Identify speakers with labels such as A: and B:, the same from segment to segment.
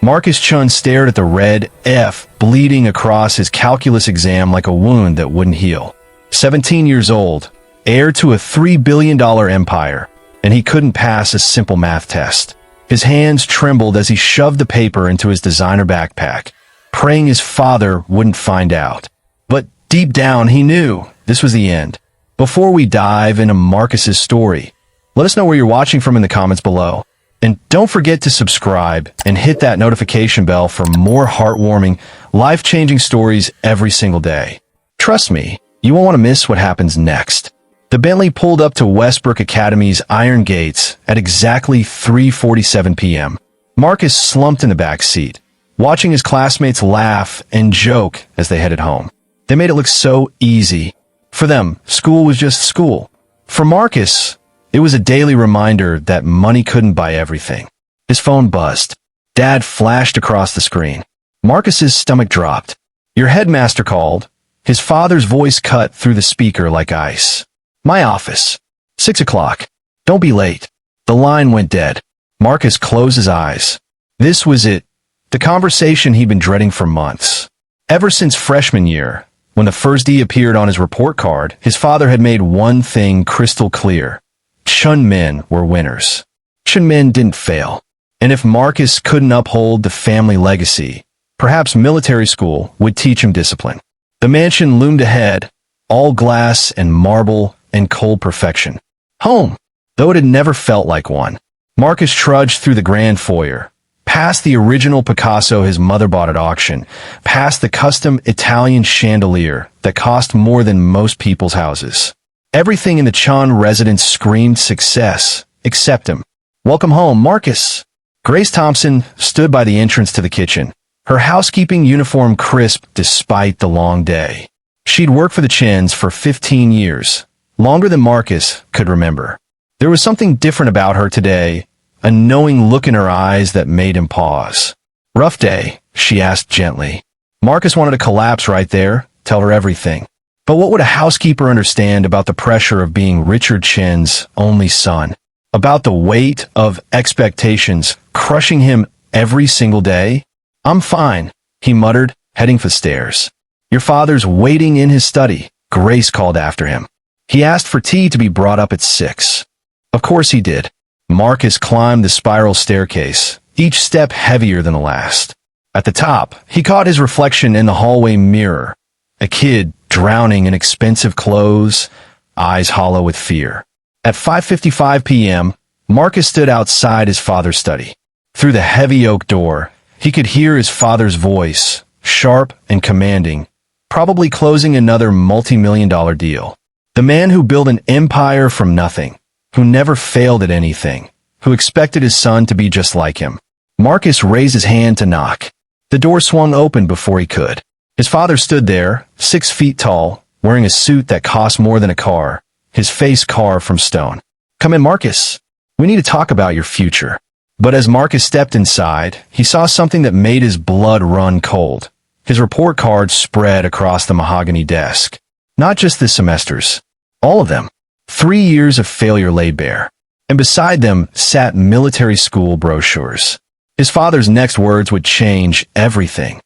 A: Marcus Chun stared at the red F bleeding across his calculus exam like a wound that wouldn't heal. 17 years old, heir to a $3 billion empire, and he couldn't pass a simple math test. His hands trembled as he shoved the paper into his designer backpack, praying his father wouldn't find out. But deep down, he knew this was the end. Before we dive into Marcus's story, let us know where you're watching from in the comments below. And don't forget to subscribe and hit that notification bell for more heartwarming, life-changing stories every single day. Trust me, you won't want to miss what happens next. The Bentley pulled up to Westbrook Academy's iron gates at exactly 3:47 p.m. Marcus slumped in the back seat, watching his classmates laugh and joke as they headed home. They made it look so easy. For them, school was just school. For Marcus, it was a daily reminder that money couldn't buy everything. His phone buzzed. Dad flashed across the screen. Marcus's stomach dropped. Your headmaster called. His father's voice cut through the speaker like ice. My office. 6 o'clock. Don't be late. The line went dead. Marcus closed his eyes. This was it. The conversation he'd been dreading for months. Ever since freshman year, when the first D appeared on his report card, his father had made one thing crystal clear. Chun men were winners. Chun men didn't fail. And if Marcus couldn't uphold the family legacy, perhaps military school would teach him discipline. The mansion loomed ahead, all glass and marble and cold perfection. Home, though it had never felt like one. Marcus trudged through the grand foyer, past the original Picasso his mother bought at auction, past the custom Italian chandelier that cost more than most people's houses. Everything in the Chun residence screamed success, except him. Welcome home, Marcus. Grace Thompson stood by the entrance to the kitchen, her housekeeping uniform crisp despite the long day. She'd worked for the Chins for 15 years, longer than Marcus could remember. There was something different about her today, a knowing look in her eyes that made him pause. Rough day, she asked gently. Marcus wanted to collapse right there, tell her everything. But what would a housekeeper understand about the pressure of being Richard Chin's only son? About the weight of expectations crushing him every single day? I'm fine, he muttered, heading for the stairs. Your father's waiting in his study, Grace called after him. He asked for tea to be brought up at 6. Of course he did. Marcus climbed the spiral staircase, each step heavier than the last. At the top, he caught his reflection in the hallway mirror. A kid drowning in expensive clothes, eyes hollow with fear. At 5:55 p.m., Marcus stood outside his father's study. Through the heavy oak door, he could hear his father's voice, sharp and commanding, probably closing another multi-million-dollar deal. The man who built an empire from nothing, who never failed at anything, who expected his son to be just like him. Marcus raised his hand to knock. The door swung open before he could. His father stood there, 6 feet tall, wearing a suit that cost more than a car, his face carved from stone. Come in, Marcus. We need to talk about your future. But as Marcus stepped inside, he saw something that made his blood run cold. His report card spread across the mahogany desk. Not just the semesters. All of them. 3 years of failure laid bare. And beside them sat military school brochures. His father's next words would change everything.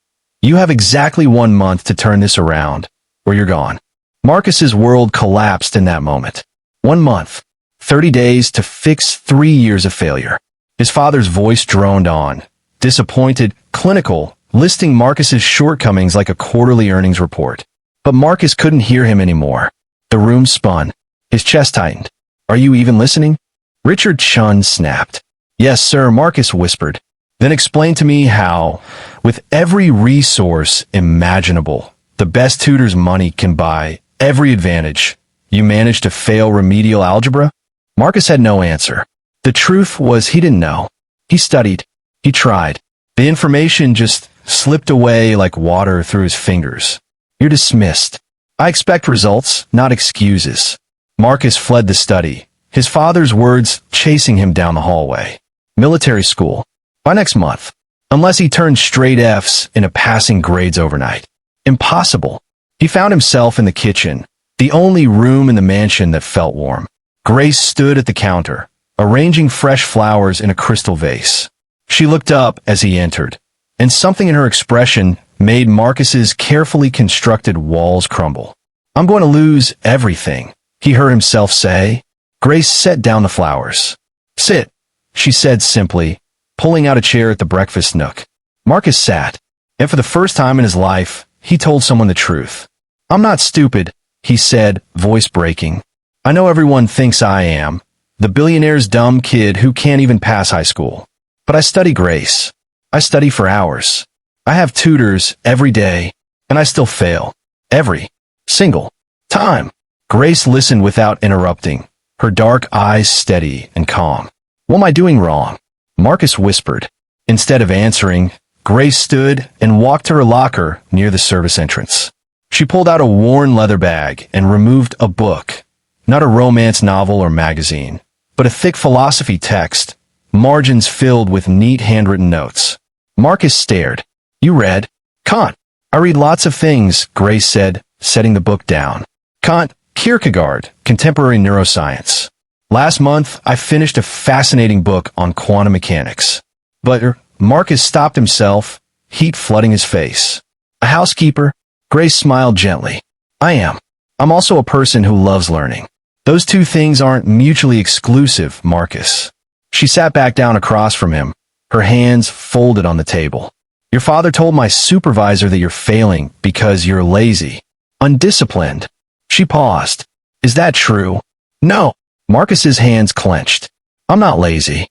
A: You have exactly 1 month to turn this around, or you're gone. Marcus's world collapsed in that moment. 1 month. 30 days to fix 3 years of failure. His father's voice droned on, disappointed, clinical, listing Marcus's shortcomings like a quarterly earnings report. But Marcus couldn't hear him anymore. The room spun. His chest tightened. Are you even listening? Richard Chun snapped. Yes, sir, Marcus whispered. Then explain to me how, with every resource imaginable, the best tutor's money can buy every advantage, you managed to fail remedial algebra? Marcus had no answer. The truth was he didn't know. He studied. He tried. The information just slipped away like water through his fingers. You're dismissed. I expect results, not excuses. Marcus fled the study, his father's words chasing him down the hallway. Military school. By next month. Unless he turned straight Fs into passing grades overnight. Impossible. He found himself in the kitchen, the only room in the mansion that felt warm. Grace stood at the counter, arranging fresh flowers in a crystal vase. She looked up as he entered, and something in her expression made Marcus's carefully constructed walls crumble. "I'm going to lose everything," he heard himself say. Grace set down the flowers. "Sit," she said simply, pulling out a chair at the breakfast nook. Marcus sat, and for the first time in his life, he told someone the truth. "I'm not stupid," he said, voice breaking. "I know everyone thinks I am, the billionaire's dumb kid who can't even pass high school. But I study, Grace. I study for hours. I have tutors every day, and I still fail. Every single time." Grace listened without interrupting, her dark eyes steady and calm. "What am I doing wrong?" Marcus whispered. Instead of answering, Grace stood and walked to her locker near the service entrance. She pulled out a worn leather bag and removed a book, not a romance novel or magazine, but a thick philosophy text, margins filled with neat handwritten notes. Marcus stared. "You read?" "Kant. I read lots of things," Grace said, setting the book down. "Kant, Kierkegaard, contemporary neuroscience. Last month, I finished a fascinating book on quantum mechanics." But Marcus stopped himself, heat flooding his face. "A housekeeper?" Grace smiled gently. "I am. I'm also a person who loves learning. Those two things aren't mutually exclusive, Marcus." She sat back down across from him, her hands folded on the table. "Your father told my supervisor that you're failing because you're lazy, undisciplined." She paused. "Is that true?" "No." Marcus's hands clenched. "I'm not lazy.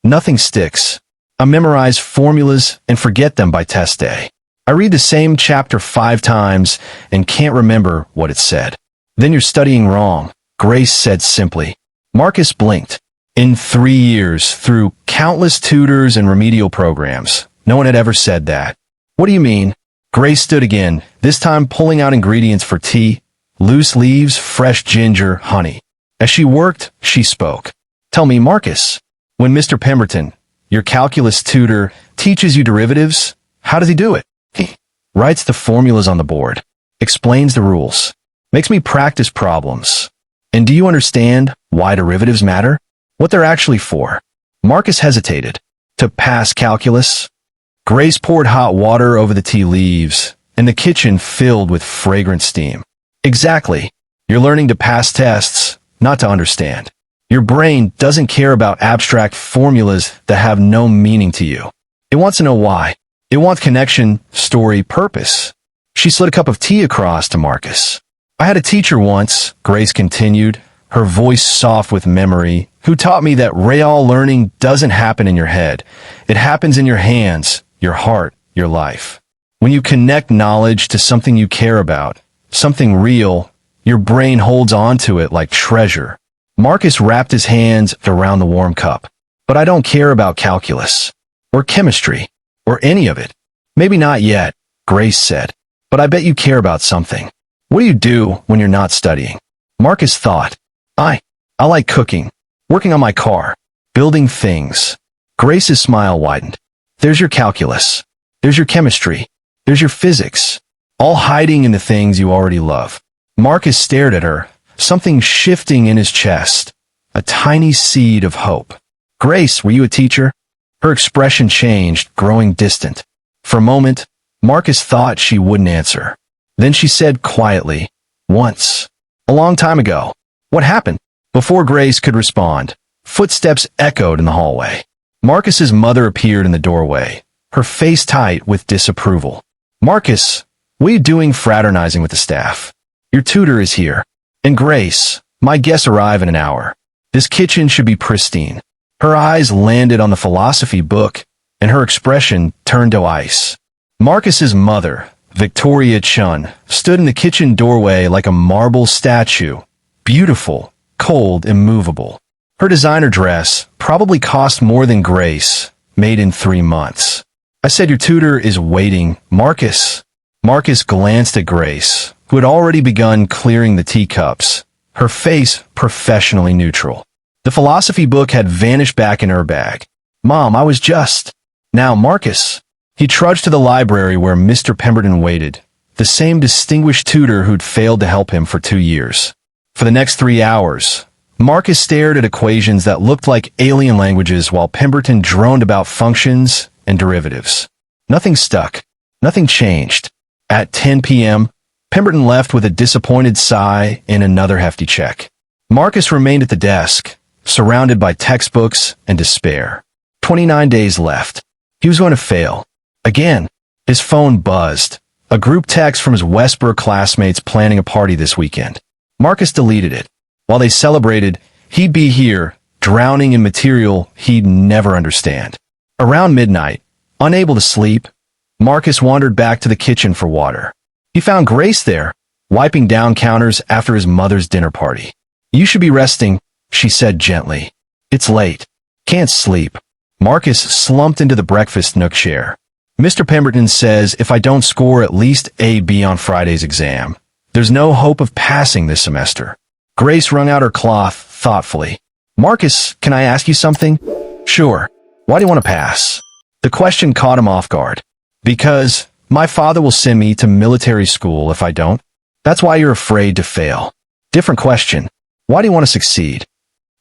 A: Nothing sticks. I memorize formulas and forget them by test day. I read the same chapter 5 times and can't remember what it said." "Then you're studying wrong," Grace said simply. Marcus blinked. In 3 years, through countless tutors and remedial programs, no one had ever said that. "What do you mean?" Grace stood again, this time pulling out ingredients for tea, loose leaves, fresh ginger, honey. As she worked, she spoke. "Tell me, Marcus, when Mr. Pemberton, your calculus tutor, teaches you derivatives, how does he do it?" "He writes the formulas on the board, explains the rules, makes me practice problems. And do you understand why derivatives matter? What they're actually for?" Marcus hesitated. "To pass calculus?" Grace poured hot water over the tea leaves, and the kitchen filled with fragrant steam. "Exactly. You're learning to pass tests, not to understand. Your brain doesn't care about abstract formulas that have no meaning to you. It wants to know why. It wants connection, story, purpose." She slid a cup of tea across to Marcus. "I had a teacher once," Grace continued, her voice soft with memory, "who taught me that real learning doesn't happen in your head. It happens in your hands, your heart, your life. When you connect knowledge to something you care about, something real, your brain holds on to it like treasure." Marcus wrapped his hands around the warm cup. "But I don't care about calculus, or chemistry, or any of it." "Maybe not yet," Grace said, "but I bet you care about something. What do you do when you're not studying?" Marcus thought. I like cooking, working on my car, building things." Grace's smile widened. "There's your calculus. There's your chemistry. There's your physics, all hiding in the things you already love." Marcus stared at her, something shifting in his chest, a tiny seed of hope. "Grace, were you a teacher?" Her expression changed, growing distant. For a moment, Marcus thought she wouldn't answer. Then she said quietly, "Once. A long time ago." "What happened?" Before Grace could respond, footsteps echoed in the hallway. Marcus's mother appeared in the doorway, her face tight with disapproval. "Marcus, what are you doing fraternizing with the staff? Your tutor is here. And Grace, my guests arrive in an hour. This kitchen should be pristine." Her eyes landed on the philosophy book, and her expression turned to ice. Marcus's mother, Victoria Chun, stood in the kitchen doorway like a marble statue, beautiful, cold, immovable. Her designer dress probably cost more than Grace, made in 3 months. "I said your tutor is waiting, Marcus." Marcus glanced at Grace, who had already begun clearing the teacups, her face professionally neutral. The philosophy book had vanished back in her bag. "Mom, I was just..." "Now, Marcus." He trudged to the library where Mr. Pemberton waited, the same distinguished tutor who'd failed to help him for 2 years. For the next 3 hours, Marcus stared at equations that looked like alien languages while Pemberton droned about functions and derivatives. Nothing stuck. Nothing changed. At 10 p.m., Pemberton left with a disappointed sigh and another hefty check. Marcus remained at the desk, surrounded by textbooks and despair. 29 days left. He was going to fail. Again. His phone buzzed. A group text from his Westboro classmates planning a party this weekend. Marcus deleted it. While they celebrated, he'd be here, drowning in material he'd never understand. Around midnight, unable to sleep, Marcus wandered back to the kitchen for water. He found Grace there, wiping down counters after his mother's dinner party. "You should be resting," she said gently. "It's late. Can't sleep." Marcus slumped into the breakfast nook chair. "Mr. Pemberton says if I don't score at least a B on Friday's exam, there's no hope of passing this semester." Grace wrung out her cloth thoughtfully. "Marcus, can I ask you something?" "Sure. Why do you want to pass?" The question caught him off guard. "Because my father will send me to military school if I don't." "That's why you're afraid to fail." "Different question. Why do you want to succeed?"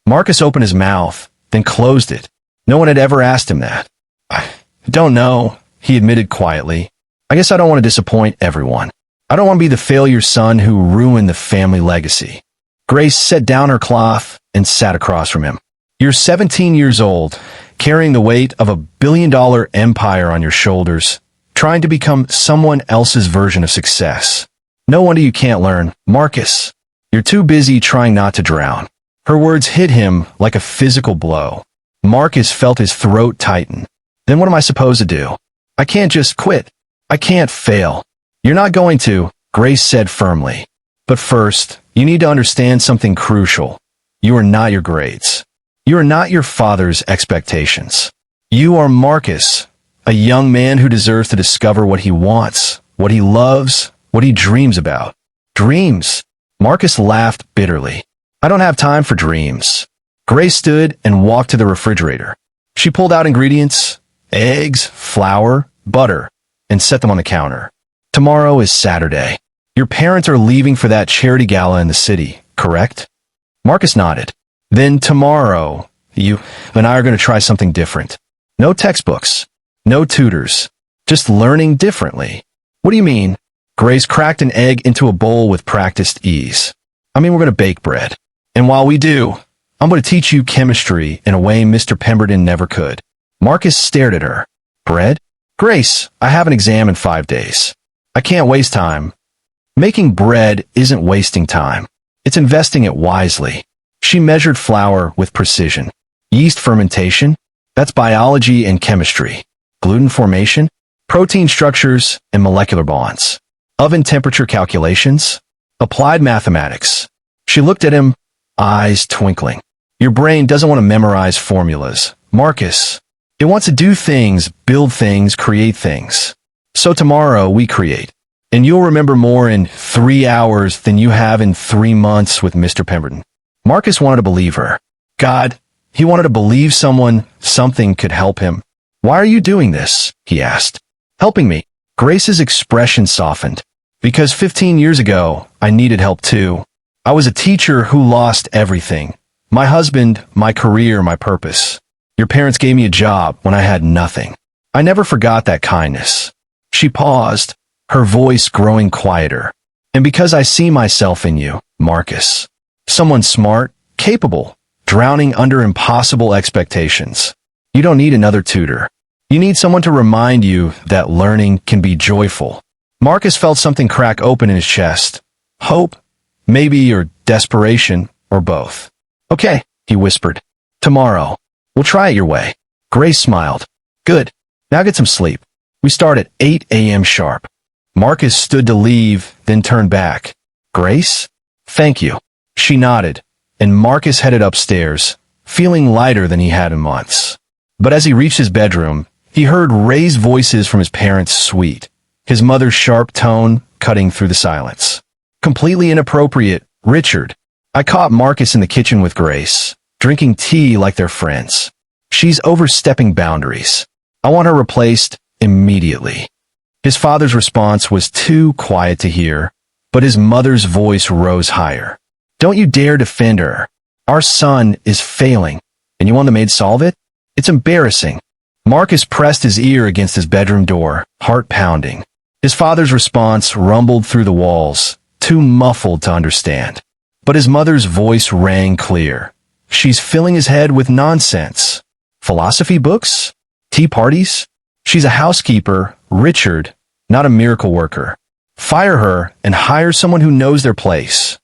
A: Marcus opened his mouth, then closed it. No one had ever asked him that. "I don't know," he admitted quietly. "I guess I don't want to disappoint everyone. I don't want to be the failure son who ruined the family legacy." Grace set down her cloth and sat across from him. "You're 17 years old, carrying the weight of $1 billion empire on your shoulders, trying to become someone else's version of success. No wonder you can't learn, Marcus. You're too busy trying not to drown." Her words hit him like a physical blow. Marcus felt his throat tighten. "Then what am I supposed to do? I can't just quit. I can't fail." "You're not going to," Grace said firmly. "But first, you need to understand something crucial. You are not your grades. You are not your father's expectations. You are Marcus, a young man who deserves to discover what he wants, what he loves, what he dreams about." "Dreams?" Marcus laughed bitterly. "I don't have time for dreams." Grace stood and walked to the refrigerator. She pulled out ingredients, eggs, flour, butter, and set them on the counter. "Tomorrow is Saturday. Your parents are leaving for that charity gala in the city, correct?" Marcus nodded. "Then tomorrow, you and I are going to try something different. No textbooks. No tutors. Just learning differently." "What do you mean?" Grace cracked an egg into a bowl with practiced ease. "I mean, we're going to bake bread. And while we do, I'm going to teach you chemistry in a way Mr. Pemberton never could." Marcus stared at her. "Bread? Grace, I have an exam in 5 days. I can't waste time." Making bread isn't wasting time. It's investing it wisely. She measured flour with precision. Yeast fermentation? That's biology and chemistry. Gluten formation? Protein structures and molecular bonds. Oven temperature calculations? Applied mathematics. She looked at him, eyes twinkling. "Your brain doesn't want to memorize formulas, Marcus. It wants to do things, build things, create things. So tomorrow we create. And you'll remember more in 3 hours than you have in 3 months with Mr. Pemberton." Marcus wanted to believe her. God, he wanted to believe something could help him. "Why are you doing this?" he asked. "Helping me." Grace's expression softened. "Because 15 years ago, I needed help too. I was a teacher who lost everything. My husband, my career, my purpose. Your parents gave me a job when I had nothing. I never forgot that kindness." She paused, her voice growing quieter. "And because I see myself in you, Marcus. Someone smart, capable, drowning under impossible expectations. You don't need another tutor. You need someone to remind you that learning can be joyful." Marcus felt something crack open in his chest. Hope, maybe, or desperation, or both. "Okay," he whispered. "Tomorrow. We'll try it your way." Grace smiled. "Good. Now get some sleep. We start at 8 a.m. sharp." Marcus stood to leave, then turned back. "Grace? Thank you." She nodded, and Marcus headed upstairs, feeling lighter than he had in months. But as he reached his bedroom, he heard raised voices from his parents' suite, his mother's sharp tone cutting through the silence. "Completely inappropriate, Richard." I caught Marcus in the kitchen with Grace, drinking tea like they're friends. "She's overstepping boundaries. I want her replaced immediately." His father's response was too quiet to hear, but his mother's voice rose higher. "Don't you dare defend her. Our son is failing, and you want the maid solve it? It's embarrassing." Marcus pressed his ear against his bedroom door, heart pounding. His father's response rumbled through the walls, too muffled to understand. But his mother's voice rang clear. She's filling his head with nonsense. Philosophy books? Tea parties? She's a housekeeper, Richard, not a miracle worker. Fire her and hire someone who knows their place.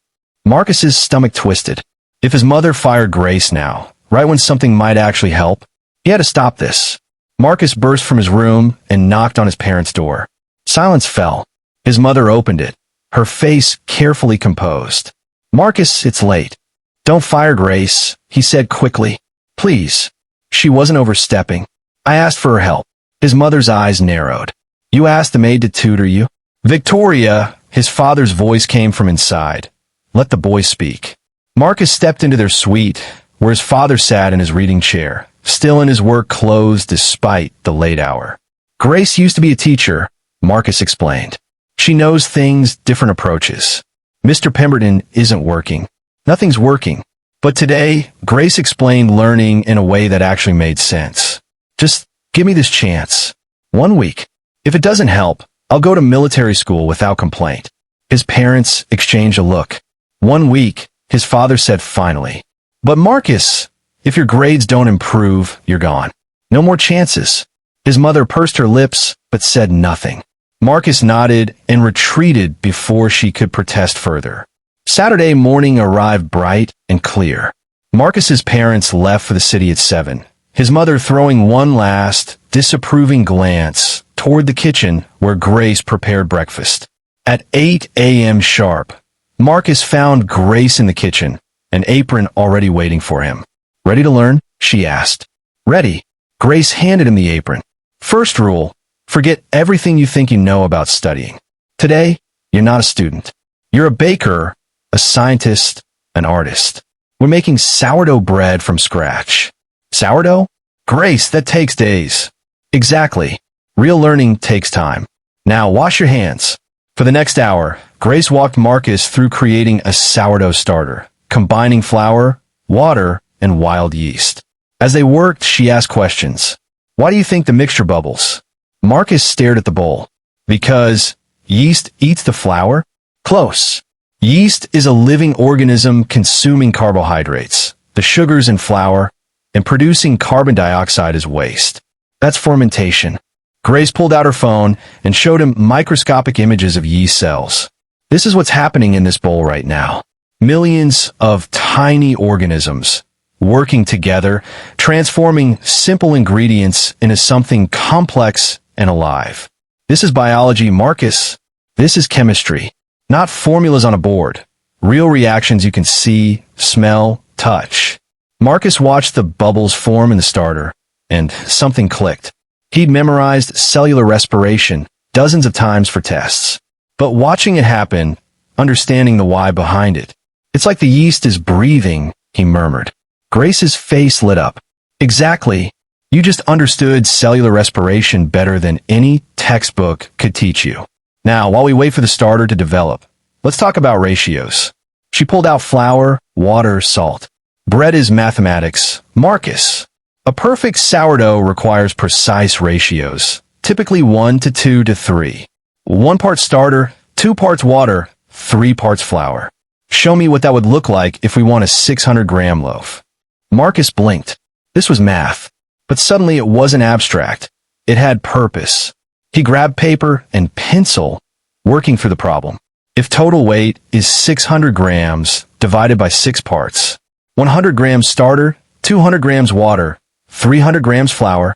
A: Marcus's stomach twisted. If his mother fired Grace now, right when something might actually help, he had to stop this. Marcus burst from his room and knocked on his parents' door. Silence fell. His mother opened it, her face carefully composed. "Marcus, it's late. Don't fire Grace," he said quickly. "Please." She wasn't overstepping. "I asked for her help." His mother's eyes narrowed. "You asked the maid to tutor you?" "Victoria," his father's voice came from inside. "Let the boy speak." Marcus stepped into their suite, where his father sat in his reading chair, still in his work clothes despite the late hour. "Grace used to be a teacher," Marcus explained. "She knows things, different approaches. Mr. Pemberton isn't working. Nothing's working. But today, Grace explained learning in a way that actually made sense. Just give me this chance. 1 week. If it doesn't help, I'll go to military school without complaint." His parents exchanged a look. 1 week, his father said finally. "But Marcus, if your grades don't improve, you're gone. No more chances." His mother pursed her lips, but said nothing. Marcus nodded and retreated before she could protest further. Saturday morning arrived bright and clear. Marcus's parents left for the city at 7, his mother throwing one last, disapproving glance toward the kitchen where Grace prepared breakfast. At 8 a.m. sharp, Marcus found Grace in the kitchen, an apron already waiting for him. "Ready to learn?" she asked. "Ready." Grace handed him the apron. "First rule, forget everything you think you know about studying. Today, you're not a student. You're a baker, a scientist, an artist. We're making sourdough bread from scratch." "Sourdough? Grace, that takes days." "Exactly. Real learning takes time. Now wash your hands." For the next hour, Grace walked Marcus through creating a sourdough starter, combining flour, water, and wild yeast. As they worked, she asked questions. "Why do you think the mixture bubbles?" Marcus stared at the bowl. "Because yeast eats the flour?" "Close. Yeast is a living organism consuming carbohydrates, the sugars in flour, and producing carbon dioxide as waste. That's fermentation." Grace pulled out her phone and showed him microscopic images of yeast cells. "This is what's happening in this bowl right now. Millions of tiny organisms working together, transforming simple ingredients into something complex and alive. This is biology, Marcus. This is chemistry. Not formulas on a board. Real reactions you can see, smell, touch." Marcus watched the bubbles form in the starter, and something clicked. He'd memorized cellular respiration dozens of times for tests. But watching it happen, understanding the why behind it, "It's like the yeast is breathing," he murmured. Grace's face lit up. "Exactly. You just understood cellular respiration better than any textbook could teach you. Now, while we wait for the starter to develop, let's talk about ratios." She pulled out flour, water, salt. "Bread is mathematics, Marcus. A perfect sourdough requires precise ratios, typically 1 to 2 to 3. 1 part starter, 2 parts water, 3 parts flour. Show me what that would look like if we want a 600-gram loaf." Marcus blinked. This was math. But suddenly it wasn't abstract. It had purpose. He grabbed paper and pencil, working for the problem. If total weight is 600 grams divided by 6 parts, 100 grams starter, 200 grams water, 300 grams flour.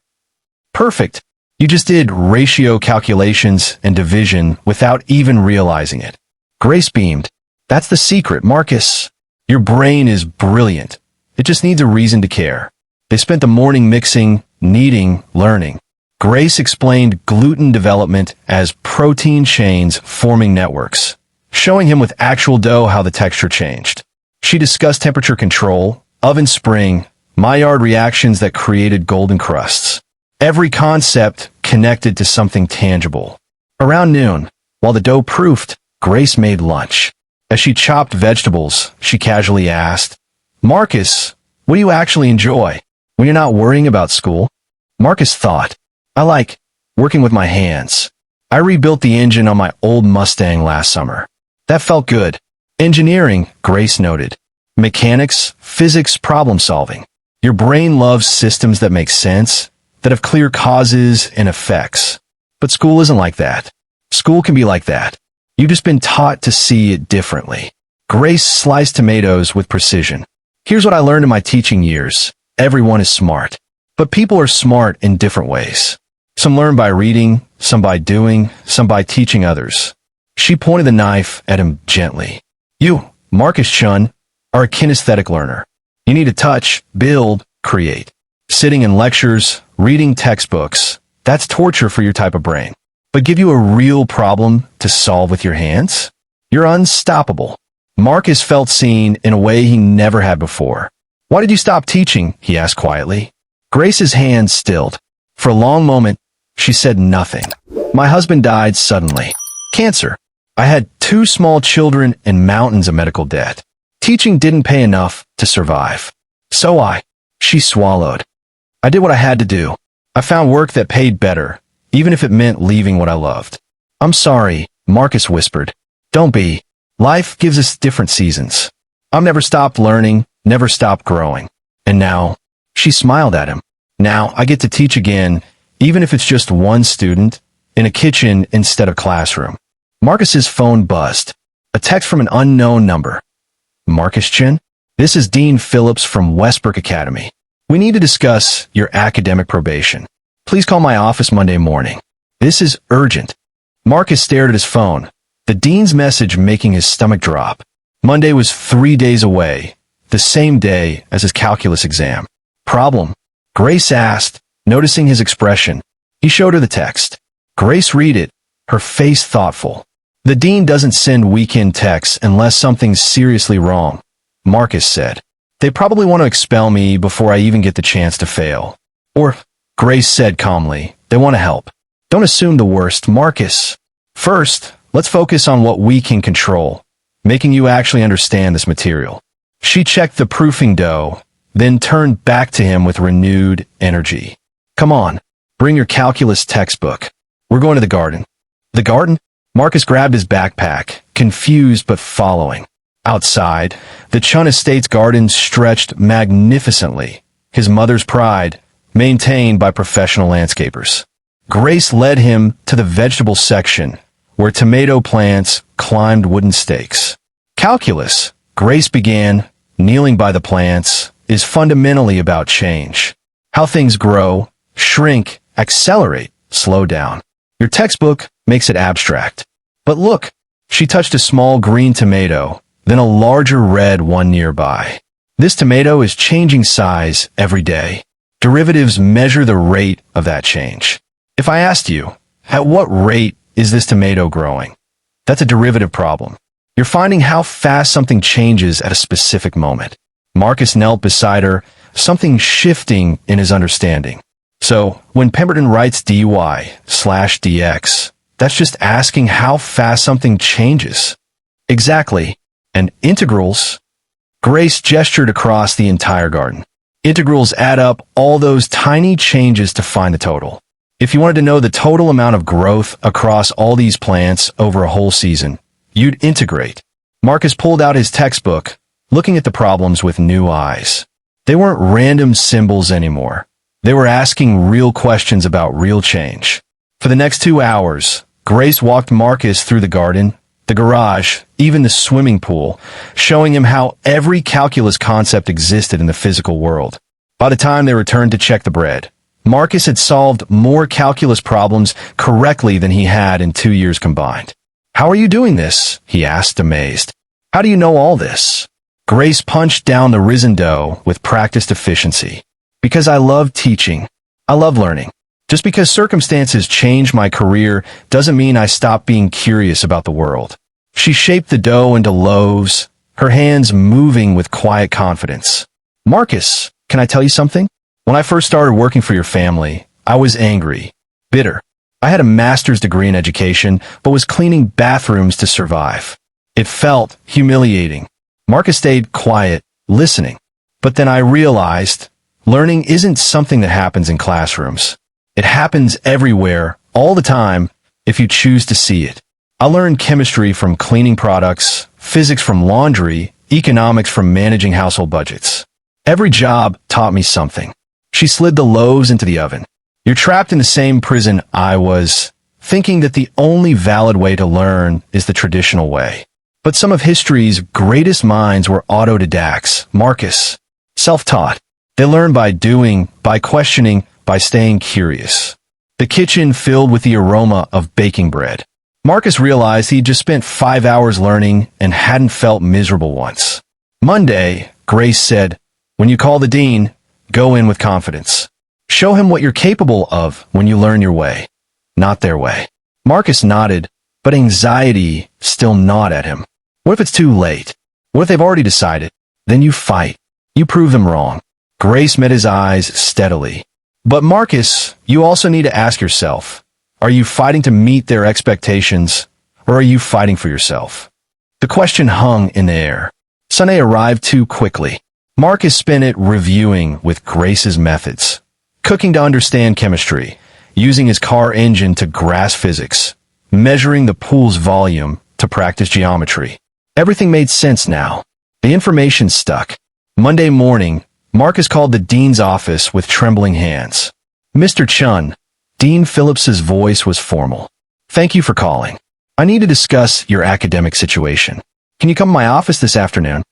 A: Perfect. You just did ratio calculations and division without even realizing it. Grace beamed. "That's the secret, Marcus. Your brain is brilliant. It just needs a reason to care." They spent the morning mixing, kneading, learning. Grace explained gluten development as protein chains forming networks, showing him with actual dough how the texture changed. She discussed temperature control, oven spring, Maillard reactions that created golden crusts. Every concept connected to something tangible. Around noon, while the dough proofed, Grace made lunch. As she chopped vegetables, she casually asked, "Marcus, what do you actually enjoy when you're not worrying about school?" Marcus thought, I like working with my hands. I rebuilt the engine on my old Mustang last summer. That felt good. Engineering, Grace noted. Mechanics, physics, problem solving. Your brain loves systems that make sense, that have clear causes and effects. But school isn't like that. School can be like that. You've just been taught to see it differently. Grace sliced tomatoes with precision. Here's what I learned in my teaching years. Everyone is smart. But people are smart in different ways. Some learn by reading, some by doing, some by teaching others. She pointed the knife at him gently. You, Marcus Chun, are a kinesthetic learner. You need to touch, build, create. Sitting in lectures, reading textbooks, that's torture for your type of brain. But give you a real problem to solve with your hands? You're unstoppable. Marcus felt seen in a way he never had before. Why did you stop teaching? He asked quietly. Grace's hand stilled. For a long moment, she said nothing. My husband died suddenly. Cancer. I had 2 small children and mountains of medical debt. Teaching didn't pay enough to survive. She swallowed. I did what I had to do. I found work that paid better, even if it meant leaving what I loved. I'm sorry, Marcus whispered. Don't be. Life gives us different seasons. I've never stopped learning, never stopped growing. And now, she smiled at him. Now I get to teach again, even if it's just one student, in a kitchen instead of classroom. Marcus's phone buzzed. A text from an unknown number. Marcus Chin? This is Dean Phillips from Westbrook Academy. We need to discuss your academic probation. Please call my office Monday morning. This is urgent. Marcus stared at his phone, the dean's message making his stomach drop. Monday was 3 days away, the same day as his calculus exam. Problem? Grace asked, noticing his expression. He showed her the text. Grace read it, her face thoughtful. The dean doesn't send weekend texts unless something's seriously wrong, Marcus said. They probably want to expel me before I even get the chance to fail. Or, Grace said calmly, they want to help. Don't assume the worst, Marcus. First, let's focus on what we can control, making you actually understand this material. She checked the proofing dough, then turned back to him with renewed energy. Come on, bring your calculus textbook. We're going to the garden. The garden? Marcus grabbed his backpack, confused but following. Outside, the Chun Estate's garden stretched magnificently, his mother's pride, maintained by professional landscapers. Grace led him to the vegetable section, where tomato plants climbed wooden stakes. Calculus, Grace began, kneeling by the plants, is fundamentally about change. How things grow, shrink, accelerate, slow down. Your textbook makes it abstract. But look, she touched a small green tomato, then a larger red one nearby. This tomato is changing size every day. Derivatives measure the rate of that change. If I asked you, at what rate is this tomato growing? That's a derivative problem. You're finding how fast something changes at a specific moment. Marcus knelt beside her, something shifting in his understanding. So, when Pemberton writes dy/dx, that's just asking how fast something changes. Exactly. And integrals? Grace gestured across the entire garden. Integrals add up all those tiny changes to find the total. If you wanted to know the total amount of growth across all these plants over a whole season, you'd integrate. Marcus pulled out his textbook, looking at the problems with new eyes. They weren't random symbols anymore. They were asking real questions about real change. For the next 2 hours, Grace walked Marcus through the garden, the garage, even the swimming pool, showing him how every calculus concept existed in the physical world. By the time they returned to check the bread, Marcus had solved more calculus problems correctly than he had in 2 years combined. How are you doing this? He asked, amazed. How do you know all this? Grace punched down the risen dough with practiced efficiency. Because I love teaching. I love learning. Just because circumstances changed my career doesn't mean I stopped being curious about the world. She shaped the dough into loaves, her hands moving with quiet confidence. Marcus, can I tell you something? When I first started working for your family, I was angry, bitter. I had a master's degree in education, but was cleaning bathrooms to survive. It felt humiliating. Marcus stayed quiet, listening. But then I realized Learning isn't something that happens in classrooms. It happens everywhere, all the time, if you choose to see it. I learned chemistry from cleaning products, physics from laundry, economics from managing household budgets. Every job taught me something. She slid the loaves into the oven. You're trapped in the same prison I was, thinking that the only valid way to learn is the traditional way. But some of history's greatest minds were autodidacts, Marcus, self-taught. They learn by doing, by questioning, by staying curious. The kitchen filled with the aroma of baking bread. Marcus realized he'd just spent 5 hours learning and hadn't felt miserable once. Monday, Grace said, when you call the dean, go in with confidence. Show him what you're capable of when you learn your way, not their way. Marcus nodded, but anxiety still gnawed at him. What if it's too late? What if they've already decided? Then you fight. You prove them wrong. Grace met his eyes steadily. But Marcus, you also need to ask yourself, are you fighting to meet their expectations, or are you fighting for yourself? The question hung in the air. Sunday arrived too quickly. Marcus spent it reviewing with Grace's methods, cooking to understand chemistry, using his car engine to grasp physics, measuring the pool's volume to practice geometry. Everything made sense now. The information stuck. Monday morning, Marcus called the dean's office with trembling hands. Mr. Chun, Dean Phillips's voice was formal. Thank you for calling. I need to discuss your academic situation. Can you come to my office this afternoon?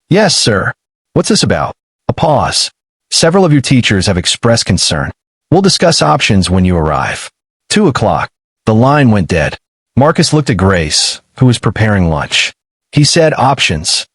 A: Yes, sir. What's this about? A pause. Several of your teachers have expressed concern. We'll discuss options when you arrive. 2 o'clock. The line went dead. Marcus looked at Grace, who was preparing lunch. He said options.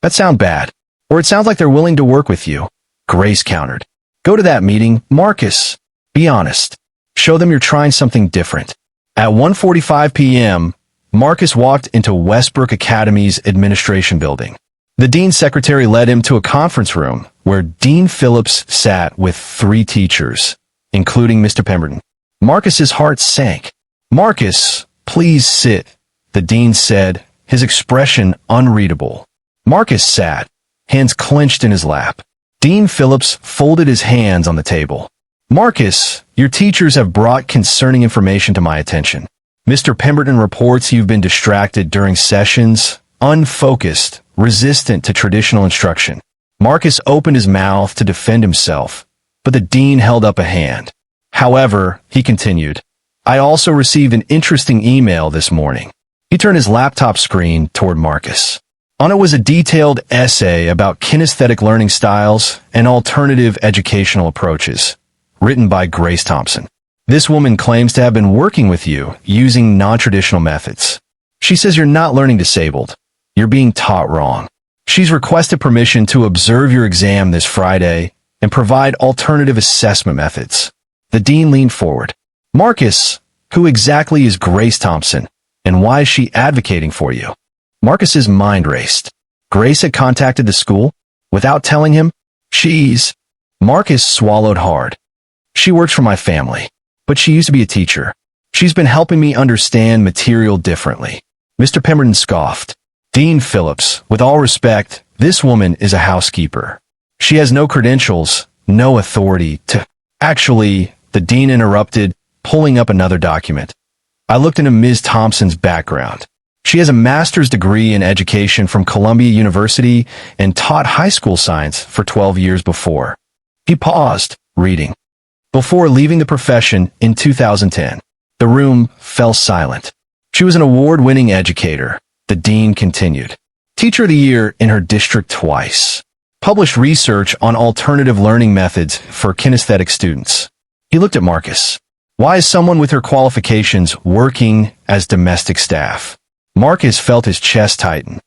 A: That sounds bad. Or it sounds like they're willing to work with you. Grace countered. Go to that meeting, Marcus. Be honest. Show them you're trying something different. At 1:45 p.m., Marcus walked into Westbrook Academy's administration building. The dean's secretary led him to a conference room where Dean Phillips sat with 3 teachers, including Mr. Pemberton. Marcus's heart sank. Marcus, please sit, the dean said, his expression unreadable. Marcus sat, hands clenched in his lap. Dean Phillips folded his hands on the table. Marcus, your teachers have brought concerning information to my attention. Mr. Pemberton reports you've been distracted during sessions, unfocused, resistant to traditional instruction. Marcus opened his mouth to defend himself, but the dean held up a hand. However, he continued, I also received an interesting email this morning. He turned his laptop screen toward Marcus. On it was a detailed essay about kinesthetic learning styles and alternative educational approaches, written by Grace Thompson. This woman claims to have been working with you using non-traditional methods. She says you're not learning disabled. You're being taught wrong. She's requested permission to observe your exam this Friday and provide alternative assessment methods. The dean leaned forward. Marcus, who exactly is Grace Thompson, and why is she advocating for you? Marcus's mind raced. Grace had contacted the school without telling him? Marcus swallowed hard. She works for my family, but she used to be a teacher. She's been helping me understand material differently. Mr. Pemberton scoffed. Dean Phillips, with all respect, this woman is a housekeeper. She has no credentials, no authority to... Actually, the dean interrupted, pulling up another document. I looked into Ms. Thompson's background. She has a master's degree in education from Columbia University and taught high school science for 12 years before. He paused, reading. Before leaving the profession in 2010, the room fell silent. She was an award-winning educator, the dean continued. Teacher of the Year in her district twice. Published research on alternative learning methods for kinesthetic students. He looked at Marcus. Why is someone with her qualifications working as domestic staff? Marcus felt his chest tighten.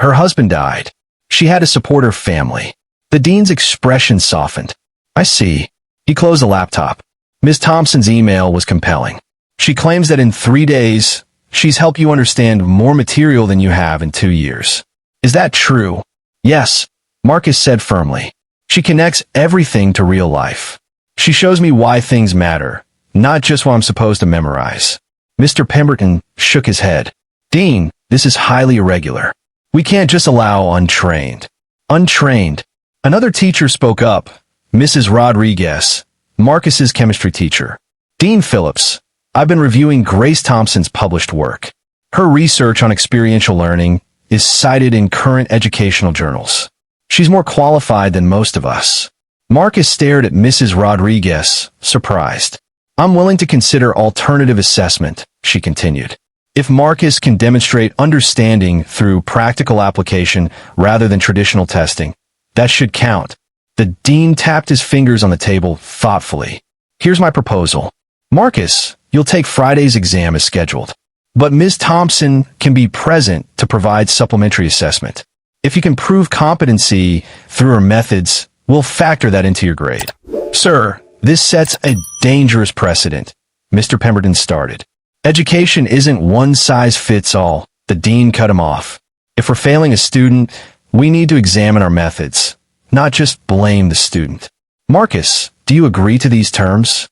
A: Her husband died. She had to support her family. The dean's expression softened. I see. He closed the laptop. Ms. Thompson's email was compelling. She claims that in 3 days, she's helped you understand more material than you have in 2 years. Is that true? Yes, Marcus said firmly. She connects everything to real life. She shows me why things matter, not just what I'm supposed to memorize. Mr. Pemberton shook his head. Dean, this is highly irregular. We can't just allow untrained. Untrained. Another teacher spoke up, Mrs. Rodriguez, Marcus's chemistry teacher. Dean Phillips, I've been reviewing Grace Thompson's published work. Her research on experiential learning is cited in current educational journals. She's more qualified than most of us. Marcus stared at Mrs. Rodriguez, surprised. I'm willing to consider alternative assessment, she continued. If Marcus can demonstrate understanding through practical application rather than traditional testing, that should count. The dean tapped his fingers on the table thoughtfully. Here's my proposal. Marcus, you'll take Friday's exam as scheduled. But Ms. Thompson can be present to provide supplementary assessment. If you can prove competency through her methods, we'll factor that into your grade. Sir, this sets a dangerous precedent, Mr. Pemberton started. Education isn't one size fits all. The dean cut him off. If we're failing a student, we need to examine our methods, not just blame the student. Marcus, do you agree to these terms?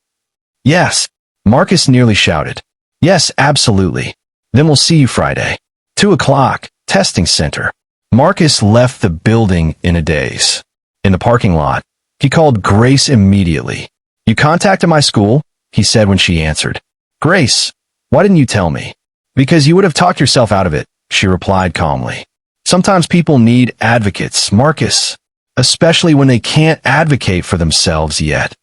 A: Yes. Marcus nearly shouted. Yes, absolutely. Then we'll see you Friday. 2 o'clock, testing center. Marcus left the building in a daze. In the parking lot, he called Grace immediately. You contacted my school? He said when she answered. Grace, why didn't you tell me? Because you would have talked yourself out of it, she replied calmly. Sometimes people need advocates, Marcus, especially when they can't advocate for themselves yet.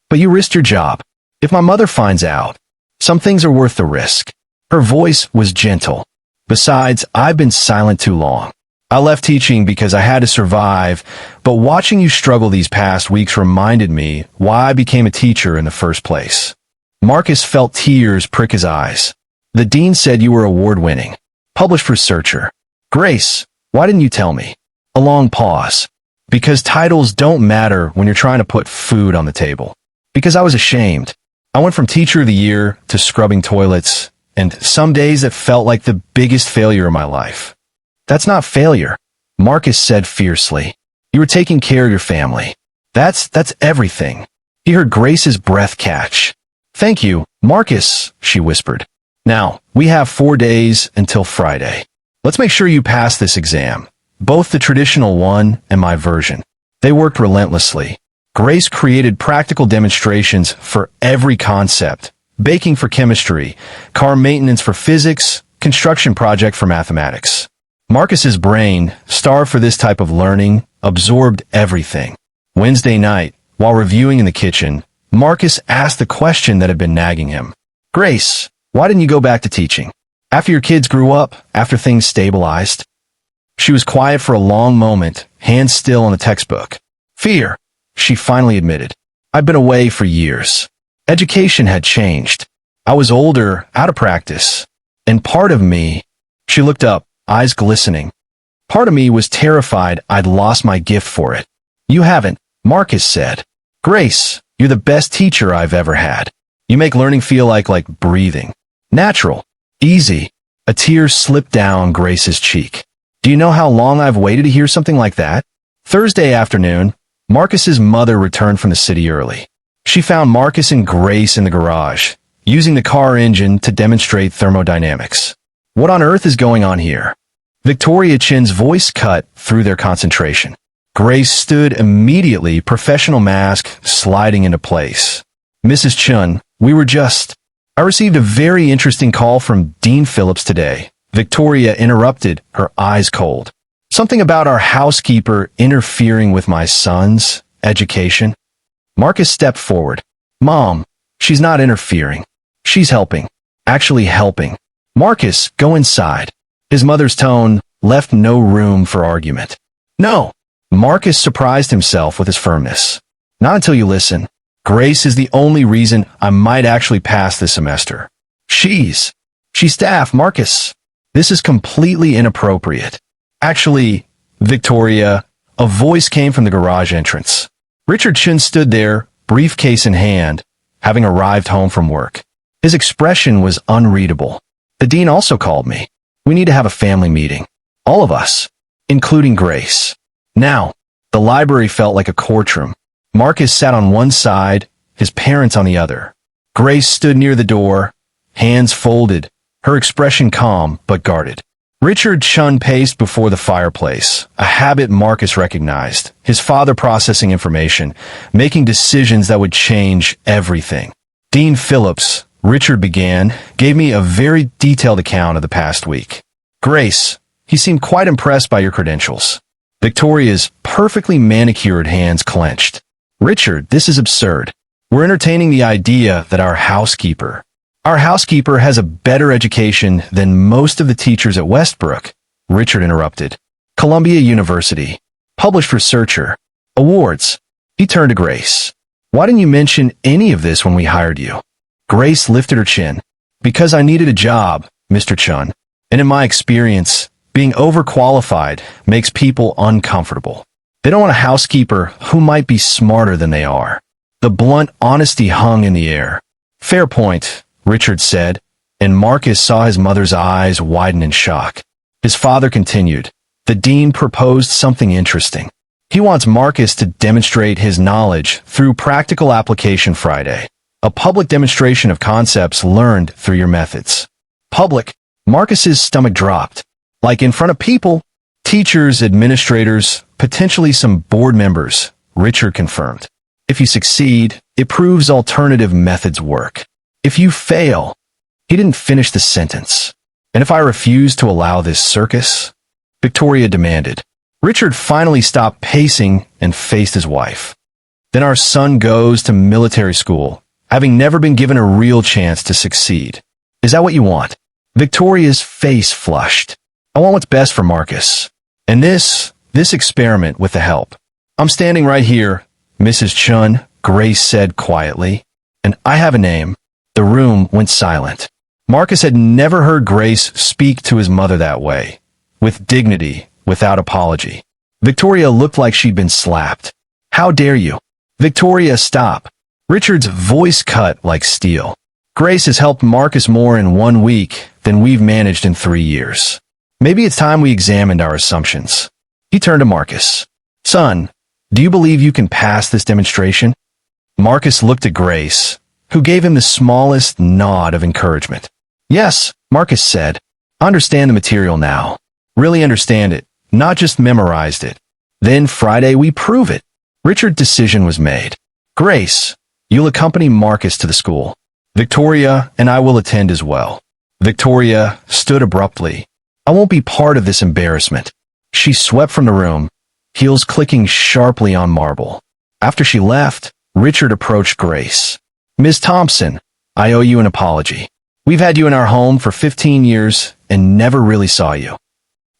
A: But you risked your job. If my mother finds out, some things are worth the risk. Her voice was gentle. Besides, I've been silent too long. I left teaching because I had to survive, but watching you struggle these past weeks reminded me why I became a teacher in the first place. Marcus felt tears prick his eyes. The dean said you were award-winning. Published researcher. Grace, why didn't you tell me? A long pause. Because titles don't matter when you're trying to put food on the table. Because I was ashamed. I went from teacher of the year to scrubbing toilets, and some days it felt like the biggest failure of my life. That's not failure, Marcus said fiercely. You were taking care of your family. That's everything. He heard Grace's breath catch. Thank you, Marcus, she whispered. Now, we have 4 days until Friday. Let's make sure you pass this exam, both the traditional one and my version. They worked relentlessly. Grace created practical demonstrations for every concept, baking for chemistry, car maintenance for physics, construction project for mathematics. Marcus's brain, starved for this type of learning, absorbed everything. Wednesday night, while reviewing in the kitchen, Marcus asked the question that had been nagging him. Grace, why didn't you go back to teaching? After your kids grew up, after things stabilized? She was quiet for a long moment, hands still on the textbook. Fear, she finally admitted. I'd been away for years. Education had changed. I was older, out of practice. And part of me, she looked up, eyes glistening. Part of me was terrified I'd lost my gift for it. You haven't, Marcus said. Grace, you're the best teacher I've ever had. You make learning feel like breathing. Natural. Easy. A tear slipped down Grace's cheek. Do you know how long I've waited to hear something like that? Thursday afternoon, Marcus's mother returned from the city early. She found Marcus and Grace in the garage, using the car engine to demonstrate thermodynamics. What on earth is going on here? Victoria Chin's voice cut through their concentration. Grace stood immediately, professional mask sliding into place. Mrs. Chun, I received a very interesting call from Dean Phillips today. Victoria interrupted, her eyes cold. Something about our housekeeper interfering with my son's education. Marcus stepped forward. Mom, she's not interfering. She's helping. Actually helping. Marcus, go inside. His mother's tone left no room for argument. No. Marcus surprised himself with his firmness. Not until you listen. Grace is the only reason I might actually pass this semester. She's staff, Marcus. This is completely inappropriate. Actually, Victoria, a voice came from the garage entrance. Richard Chin stood there, briefcase in hand, having arrived home from work. His expression was unreadable. The dean also called me. We need to have a family meeting. All of us, including Grace. Now, the library felt like a courtroom. Marcus sat on one side, his parents on the other. Grace stood near the door, hands folded, her expression calm but guarded. Richard Chun paced before the fireplace, a habit Marcus recognized, his father processing information, making decisions that would change everything. Dean Phillips, Richard began, gave me a very detailed account of the past week. Grace, he seemed quite impressed by your credentials. Victoria's perfectly manicured hands clenched. Richard, this is absurd. We're entertaining the idea that our housekeeper has a better education than most of the teachers at Westbrook, Richard interrupted. Columbia University. Published researcher. Awards. He turned to Grace. Why didn't you mention any of this when we hired you? Grace lifted her chin. Because I needed a job, Mr. Chun. And in my experience, being overqualified makes people uncomfortable. They don't want a housekeeper who might be smarter than they are. The blunt honesty hung in the air. Fair point, Richard said, and Marcus saw his mother's eyes widen in shock. His father continued. The dean proposed something interesting. He wants Marcus to demonstrate his knowledge through practical application Friday, a public demonstration of concepts learned through your methods. Public? Marcus's stomach dropped. Like in front of people? Teachers, administrators, potentially some board members, Richard confirmed. If you succeed, it proves alternative methods work. If you fail, he didn't finish the sentence. And if I refuse to allow this circus? Victoria demanded. Richard finally stopped pacing and faced his wife. Then our son goes to military school, having never been given a real chance to succeed. Is that what you want? Victoria's face flushed. I want what's best for Marcus. And this experiment with the help. I'm standing right here, Mrs. Chun, Grace said quietly. And I have a name. The room went silent. Marcus had never heard Grace speak to his mother that way. With dignity, without apology. Victoria looked like she'd been slapped. How dare you? Victoria, stop. Richard's voice cut like steel. Grace has helped Marcus more in 1 week than we've managed in 3 years. Maybe it's time we examined our assumptions. He turned to Marcus. Son, do you believe you can pass this demonstration? Marcus looked at Grace, who gave him the smallest nod of encouragement. Yes, Marcus said. I understand the material now. Really understand it, not just memorized it. Then Friday we prove it. Richard's decision was made. Grace, you'll accompany Marcus to the school. Victoria and I will attend as well. Victoria stood abruptly. I won't be part of this embarrassment. She swept from the room, heels clicking sharply on marble. After she left, Richard approached Grace. Ms. Thompson, I owe you an apology. We've had you in our home for 15 years and never really saw you.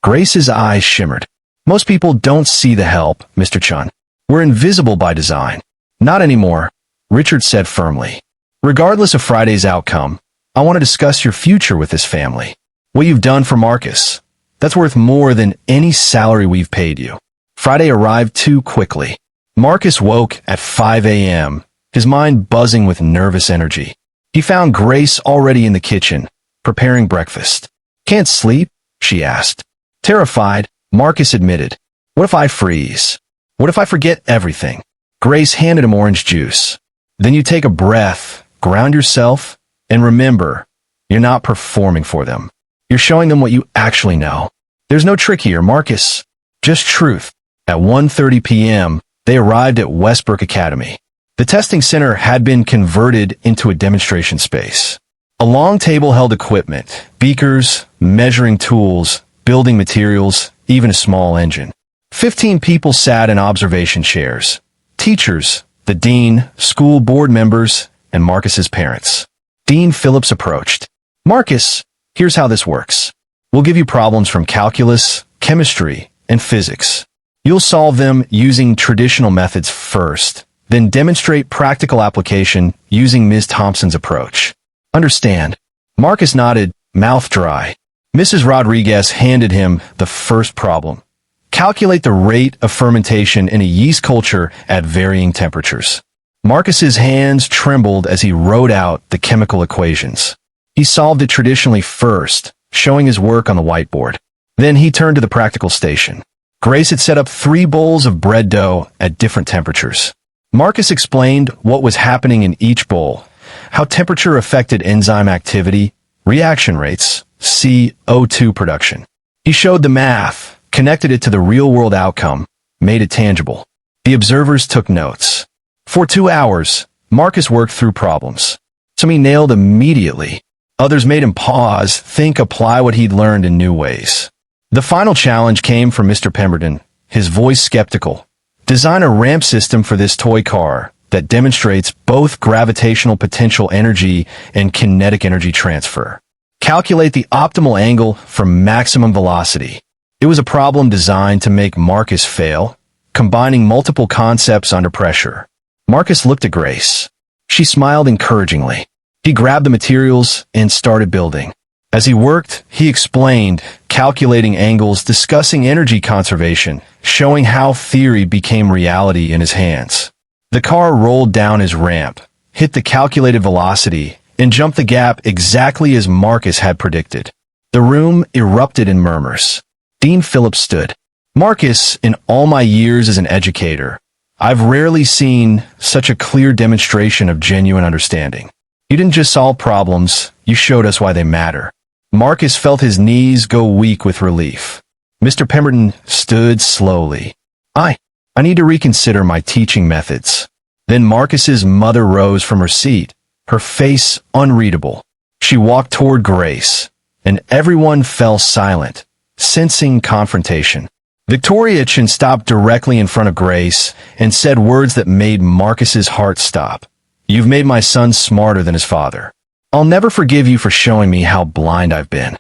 A: Grace's eyes shimmered. Most people don't see the help, Mr. Chun. We're invisible by design. Not anymore, Richard said firmly. Regardless of Friday's outcome, I want to discuss your future with this family. What you've done for Marcus, that's worth more than any salary we've paid you. Friday arrived too quickly. Marcus woke at 5 a.m., his mind buzzing with nervous energy. He found Grace already in the kitchen, preparing breakfast. Can't sleep? She asked. Terrified, Marcus admitted. What if I freeze? What if I forget everything? Grace handed him orange juice. Then you take a breath, ground yourself, and remember, you're not performing for them. You're showing them what you actually know. There's no trick here, Marcus. Just truth. At 1:30 p.m., they arrived at Westbrook Academy. The testing center had been converted into a demonstration space. A long table held equipment, beakers, measuring tools, building materials, even a small engine. 15 people sat in observation chairs. Teachers, the dean, school board members, and Marcus's parents. Dean Phillips approached. Marcus, here's how this works. We'll give you problems from calculus, chemistry, and physics. You'll solve them using traditional methods first, then demonstrate practical application using Ms. Thompson's approach. Understand? Marcus nodded, mouth dry. Mrs. Rodriguez handed him the first problem. Calculate the rate of fermentation in a yeast culture at varying temperatures. Marcus's hands trembled as he wrote out the chemical equations. He solved it traditionally first, showing his work on the whiteboard. Then he turned to the practical station. Grace had set up 3 bowls of bread dough at different temperatures. Marcus explained what was happening in each bowl, how temperature affected enzyme activity, reaction rates, CO2 production. He showed the math, connected it to the real-world outcome, made it tangible. The observers took notes. For 2 hours, Marcus worked through problems. Some he nailed immediately. Others made him pause, think, apply what he'd learned in new ways. The final challenge came from Mr. Pemberton, his voice skeptical. Design a ramp system for this toy car that demonstrates both gravitational potential energy and kinetic energy transfer. Calculate the optimal angle for maximum velocity. It was a problem designed to make Marcus fail, combining multiple concepts under pressure. Marcus looked at Grace. She smiled encouragingly. He grabbed the materials and started building. As he worked, he explained, calculating angles, discussing energy conservation, showing how theory became reality in his hands. The car rolled down his ramp, hit the calculated velocity, and jumped the gap exactly as Marcus had predicted. The room erupted in murmurs. Dean Phillips stood. Marcus, in all my years as an educator, I've rarely seen such a clear demonstration of genuine understanding. You didn't just solve problems, you showed us why they matter. Marcus felt his knees go weak with relief. Mr. Pemberton stood slowly. I need to reconsider my teaching methods. Then Marcus's mother rose from her seat, her face unreadable. She walked toward Grace, and everyone fell silent, sensing confrontation. Victoria Chin stopped directly in front of Grace and said words that made Marcus's heart stop. You've made my son smarter than his father. I'll never forgive you for showing me how blind I've been.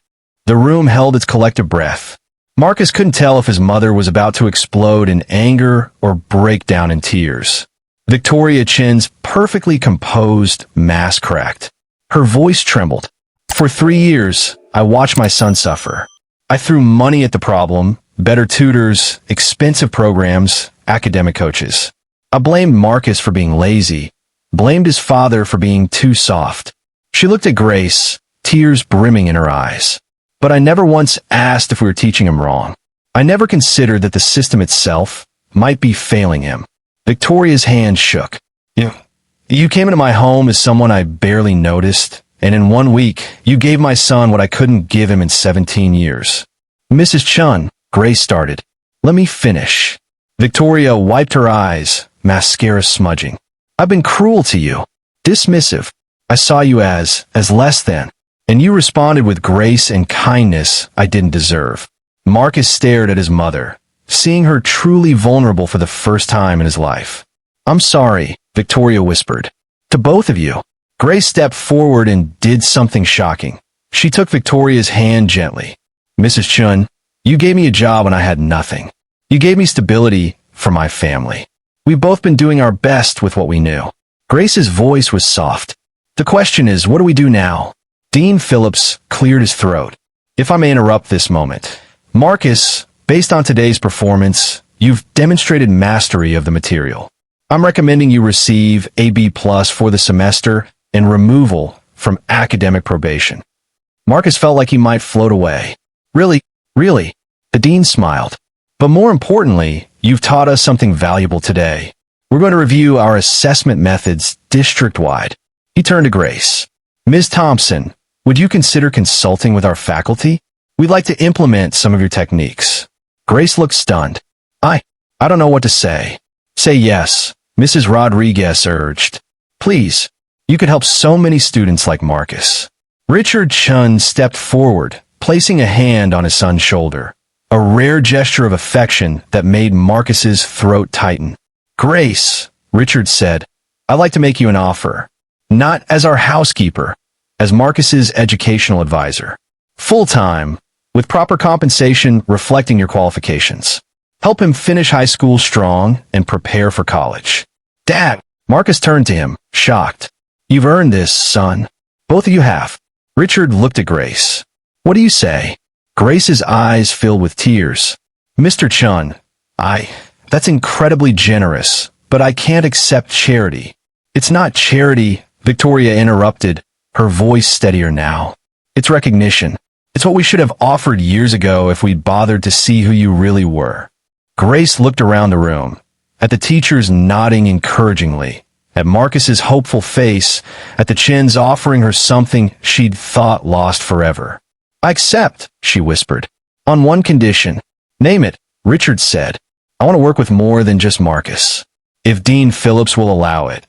A: The room held its collective breath. Marcus couldn't tell if his mother was about to explode in anger or break down in tears. Victoria Chin's perfectly composed mask cracked. Her voice trembled. For 3 years, I watched my son suffer. I threw money at the problem, better tutors, expensive programs, academic coaches. I blamed Marcus for being lazy, blamed his father for being too soft. She looked at Grace, tears brimming in her eyes. But I never once asked if we were teaching him wrong. I never considered that the system itself might be failing him. Victoria's hand shook. You came into my home as someone I barely noticed, and in 1 week, you gave my son what I couldn't give him in 17 years. Mrs. Chun, Grace started. Let me finish. Victoria wiped her eyes, mascara smudging. I've been cruel to you. Dismissive. I saw you as less than, and you responded with grace and kindness I didn't deserve. Marcus stared at his mother, seeing her truly vulnerable for the first time in his life. I'm sorry, Victoria whispered. To both of you. Grace stepped forward and did something shocking. She took Victoria's hand gently. Mrs. Chun, you gave me a job when I had nothing. You gave me stability for my family. We've both been doing our best with what we knew. Grace's voice was soft. The question is, what do we do now? Dean Phillips cleared his throat. If I may interrupt this moment. Marcus, based on today's performance, you've demonstrated mastery of the material. I'm recommending you receive a B+ for the semester and removal from academic probation. Marcus felt like he might float away. Really? The dean smiled. But more importantly, you've taught us something valuable today. We're going to review our assessment methods district-wide. He turned to Grace. Ms. Thompson, would you consider consulting with our faculty? We'd like to implement some of your techniques. Grace looked stunned. I don't know what to say. Say yes, Mrs. Rodriguez urged. Please, you could help so many students like Marcus. Richard Chun stepped forward, placing a hand on his son's shoulder, a rare gesture of affection that made Marcus's throat tighten. Grace, Richard said, I'd like to make you an offer. Not as our housekeeper, as Marcus's educational advisor. Full-time, with proper compensation reflecting your qualifications. Help him finish high school strong and prepare for college. Dad, Marcus turned to him, shocked. You've earned this, son. Both of you have. Richard looked at Grace. What do you say? Grace's eyes filled with tears. Mr. Chun, that's incredibly generous, but I can't accept charity. It's not charity, Victoria interrupted, her voice steadier now. It's recognition. It's what we should have offered years ago if we'd bothered to see who you really were. Grace looked around the room, at the teachers nodding encouragingly, at Marcus's hopeful face, at the Chins offering her something she'd thought lost forever. I accept, she whispered. On one condition. Name it, Richard said. I want to work with more than just Marcus. If Dean Phillips will allow it.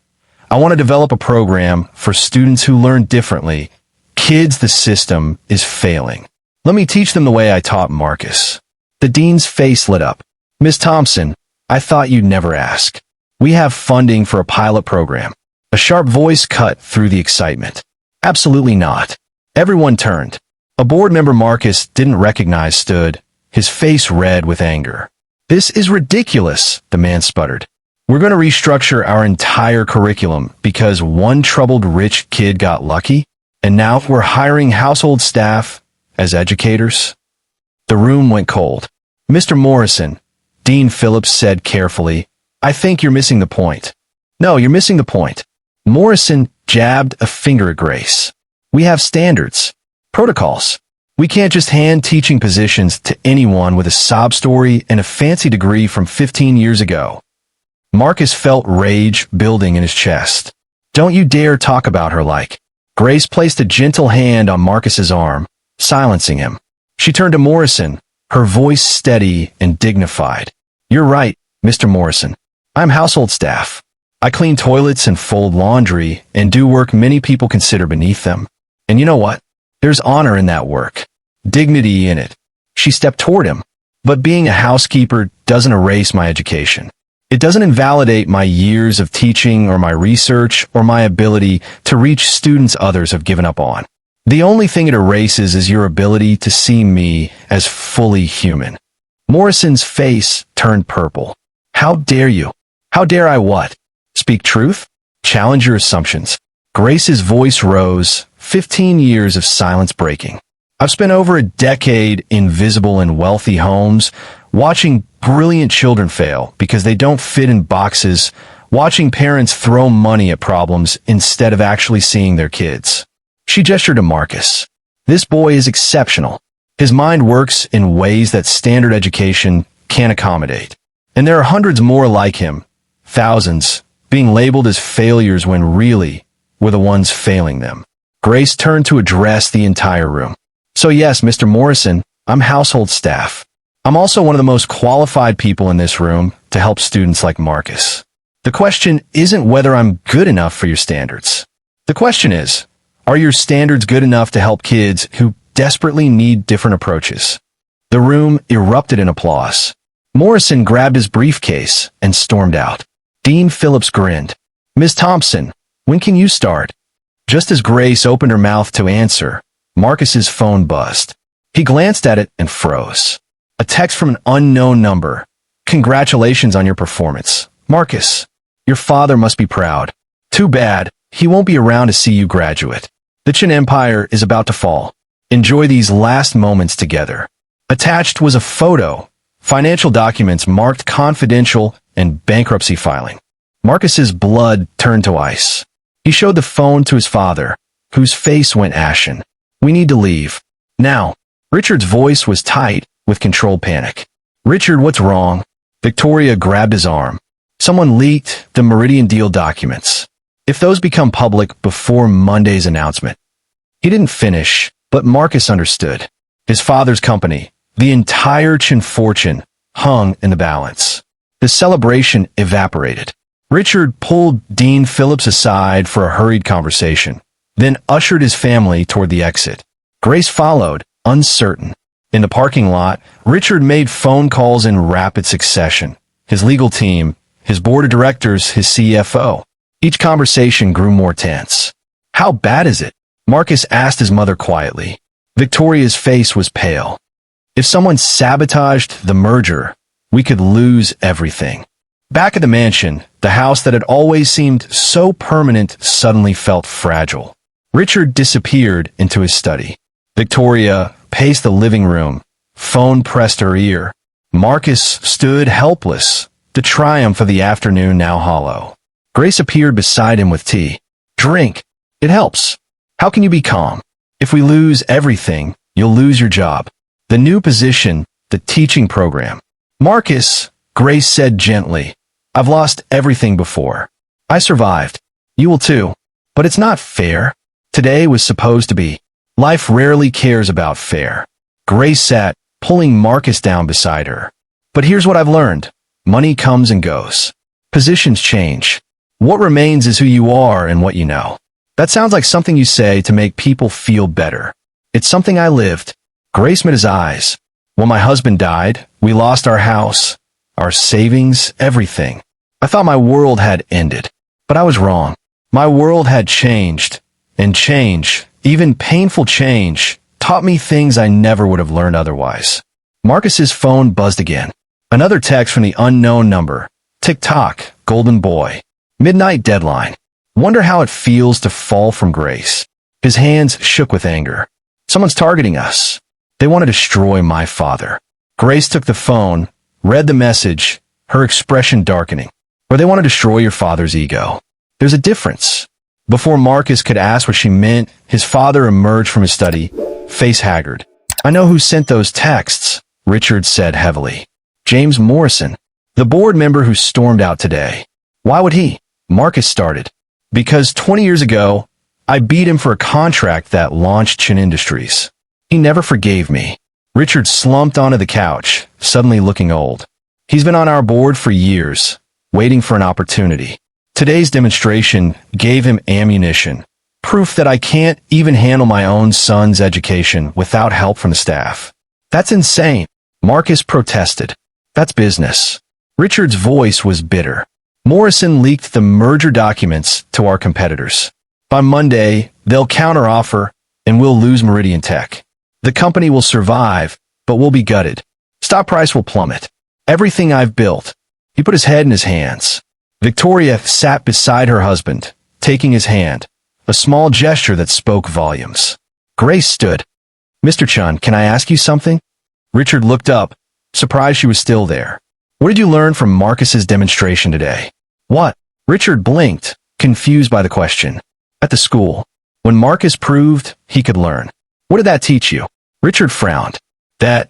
A: I want to develop a program for students who learn differently. Kids, the system is failing. Let me teach them the way I taught Marcus. The dean's face lit up. Miss Thompson, I thought you'd never ask. We have funding for a pilot program. A sharp voice cut through the excitement. Absolutely not. Everyone turned. A board member Marcus didn't recognize stood, his face red with anger. This is ridiculous, the man sputtered. We're going to restructure our entire curriculum because one troubled rich kid got lucky, and now we're hiring household staff as educators? The room went cold. Mr. Morrison, Dean Phillips said carefully, I think you're missing the point. No, you're missing the point. Morrison jabbed a finger at Grace. We have standards, protocols. We can't just hand teaching positions to anyone with a sob story and a fancy degree from 15 years ago. Marcus felt rage building in his chest. Don't you dare talk about her like. Grace placed a gentle hand on Marcus's arm, silencing him. She turned to Morrison, her voice steady and dignified. You're right, Mr. Morrison. I'm household staff. I clean toilets and fold laundry and do work many people consider beneath them. And you know what? There's honor in that work. Dignity in it. She stepped toward him. But being a housekeeper doesn't erase my education. It doesn't invalidate my years of teaching or my research or my ability to reach students others have given up on. The only thing it erases is your ability to see me as fully human. Morrison's face turned purple. How dare you? How dare I what? Speak truth? Challenge your assumptions. Grace's voice rose, 15 years of silence breaking. I've spent over a decade in visible and wealthy homes, watching brilliant children fail because they don't fit in boxes, watching parents throw money at problems instead of actually seeing their kids. She gestured to Marcus. This boy is exceptional. His mind works in ways that standard education can't accommodate. And there are hundreds more like him, thousands, being labeled as failures when really we're the ones failing them. Grace turned to address the entire room. So yes, Mr. Morrison, I'm household staff. I'm also one of the most qualified people in this room to help students like Marcus. The question isn't whether I'm good enough for your standards. The question is, are your standards good enough to help kids who desperately need different approaches? The room erupted in applause. Morrison grabbed his briefcase and stormed out. Dean Phillips grinned. Ms. Thompson, when can you start? Just as Grace opened her mouth to answer, Marcus's phone buzzed. He glanced at it and froze. A text from an unknown number. Congratulations on your performance. Marcus, your father must be proud. Too bad, he won't be around to see you graduate. The Chin Empire is about to fall. Enjoy these last moments together. Attached was a photo, financial documents marked confidential, and bankruptcy filing. Marcus's blood turned to ice. He showed the phone to his father, whose face went ashen. We need to leave. Now. Richard's voice was tight with controlled panic. Richard, what's wrong? Victoria grabbed his arm. Someone leaked the Meridian deal documents. If those become public before Monday's announcement. He didn't finish, but Marcus understood. His father's company, the entire Chin fortune, hung in the balance. The celebration evaporated. Richard pulled Dean Phillips aside for a hurried conversation, then ushered his family toward the exit. Grace followed, uncertain. In the parking lot, Richard made phone calls in rapid succession. His legal team, his board of directors, his CFO. Each conversation grew more tense. How bad is it? Marcus asked his mother quietly. Victoria's face was pale. If someone sabotaged the merger, we could lose everything. Back at the mansion, the house that had always seemed so permanent suddenly felt fragile. Richard disappeared into his study. Victoria paced the living room, phone pressed her ear. Marcus stood helpless, the triumph of the afternoon now hollow. Grace appeared beside him with tea. Drink. It helps. How can you be calm? If we lose everything, you'll lose your job. The new position, the teaching program. Marcus, Grace said gently, I've lost everything before. I survived. You will too. But it's not fair. Today was supposed to be. Life rarely cares about fair. Grace sat, pulling Marcus down beside her. But here's what I've learned. Money comes and goes. Positions change. What remains is who you are and what you know. That sounds like something you say to make people feel better. It's something I lived. Grace met his eyes. When my husband died, we lost our house, our savings, everything. I thought my world had ended. But I was wrong. My world had changed. And change, even painful change, taught me things I never would have learned otherwise. Marcus's phone buzzed again. Another text from the unknown number. Tick-tock, golden boy. Midnight deadline. Wonder how it feels to fall from grace. His hands shook with anger. Someone's targeting us. They want to destroy my father. Grace took the phone, read the message, her expression darkening. Or they want to destroy your father's ego. There's a difference. Before Marcus could ask what she meant, his father emerged from his study, face haggard. I know who sent those texts, Richard said heavily. James Morrison, the board member who stormed out today. Why would he? Marcus started. Because 20 years ago, I beat him for a contract that launched Chin Industries. He never forgave me. Richard slumped onto the couch, suddenly looking old. He's been on our board for years, waiting for an opportunity. Today's demonstration gave him ammunition, proof that I can't even handle my own son's education without help from the staff. That's insane. Marcus protested. That's business. Richard's voice was bitter. Morrison leaked the merger documents to our competitors. By Monday, they'll counteroffer, and we'll lose Meridian Tech. The company will survive, but we'll be gutted. Stock price will plummet. Everything I've built. He put his head in his hands. Victoria sat beside her husband, taking his hand, a small gesture that spoke volumes. Grace stood. Mr. Chun, can I ask you something? Richard looked up, surprised she was still there. What did you learn from Marcus's demonstration today? What? Richard blinked, confused by the question. At the school, when Marcus proved he could learn. What did that teach you? Richard frowned. That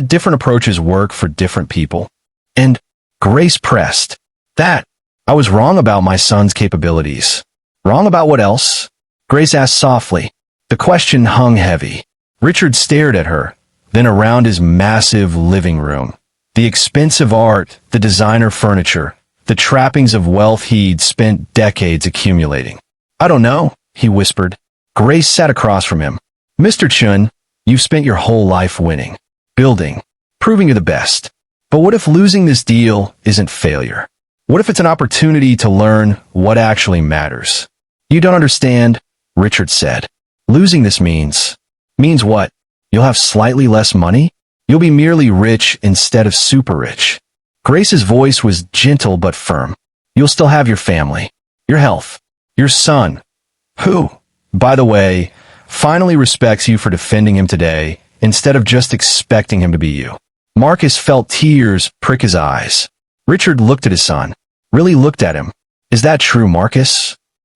A: different approaches work for different people. And Grace pressed. That I was wrong about my son's capabilities. Wrong about what else? Grace asked softly. The question hung heavy. Richard stared at her, then around his massive living room. The expensive art, the designer furniture, the trappings of wealth he'd spent decades accumulating. I don't know, he whispered. Grace sat across from him. Mr. Chun, you've spent your whole life winning, building, proving you're the best. But what if losing this deal isn't failure? What if it's an opportunity to learn what actually matters? You don't understand, Richard said. Losing this means what? You'll have slightly less money? You'll be merely rich instead of super rich. Grace's voice was gentle but firm. You'll still have your family, your health, your son, who, by the way, finally respects you for defending him today instead of just expecting him to be you. Marcus felt tears prick his eyes. Richard looked at his son, really looked at him. Is that true, Marcus?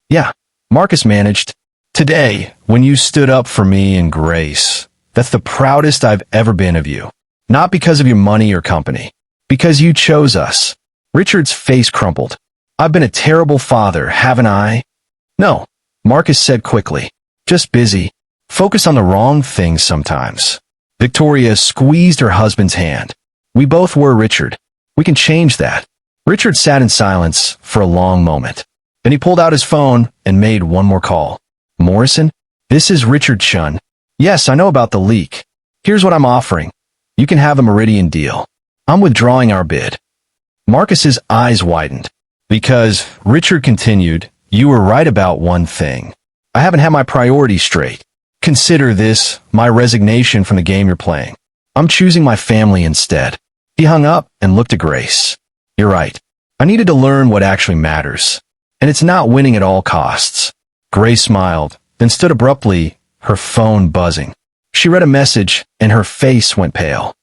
A: Yeah, Marcus managed. Today, when you stood up for me and Grace, that's the proudest I've ever been of you. Not because of your money or company. Because you chose us. Richard's face crumpled. I've been a terrible father, haven't I? No, Marcus said quickly. Just busy. Focus on the wrong things sometimes. Victoria squeezed her husband's hand. We both were, Richard. We can change that. Richard sat in silence for a long moment. Then he pulled out his phone and made one more call. Morrison, this is Richard Chun. Yes, I know about the leak. Here's what I'm offering. You can have a Meridian deal. I'm withdrawing our bid. Marcus's eyes widened. Because, Richard continued, you were right about one thing. I haven't had my priorities straight. Consider this my resignation from the game you're playing. I'm choosing my family instead. He hung up and looked at Grace. You're right. I needed to learn what actually matters. And it's not winning at all costs. Grace smiled, then stood abruptly, her phone buzzing. She read a message, and her face went pale.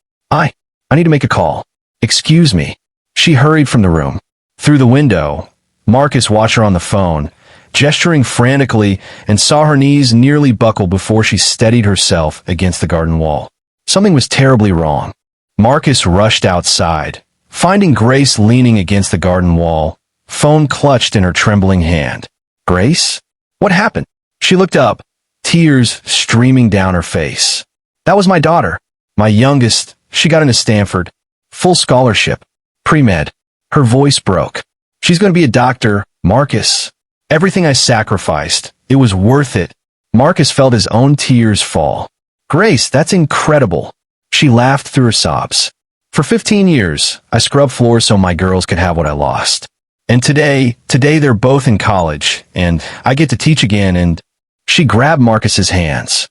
A: I need to make a call. Excuse me. She hurried from the room. Through the window, Marcus watched her on the phone, gesturing frantically, and saw her knees nearly buckle before she steadied herself against the garden wall. Something was terribly wrong. Marcus rushed outside, finding Grace leaning against the garden wall, phone clutched in her trembling hand. Grace? What happened? She looked up, tears streaming down her face. That was my daughter, my youngest, She got into Stanford. Full scholarship. Pre-med. Her voice broke. She's going to be a doctor, Marcus. Everything I sacrificed, it was worth it. Marcus felt his own tears fall. Grace, that's incredible. She laughed through her sobs. For 15 years, I scrubbed floors so my girls could have what I lost. And today they're both in college, and I get to teach again, and she grabbed Marcus's hands.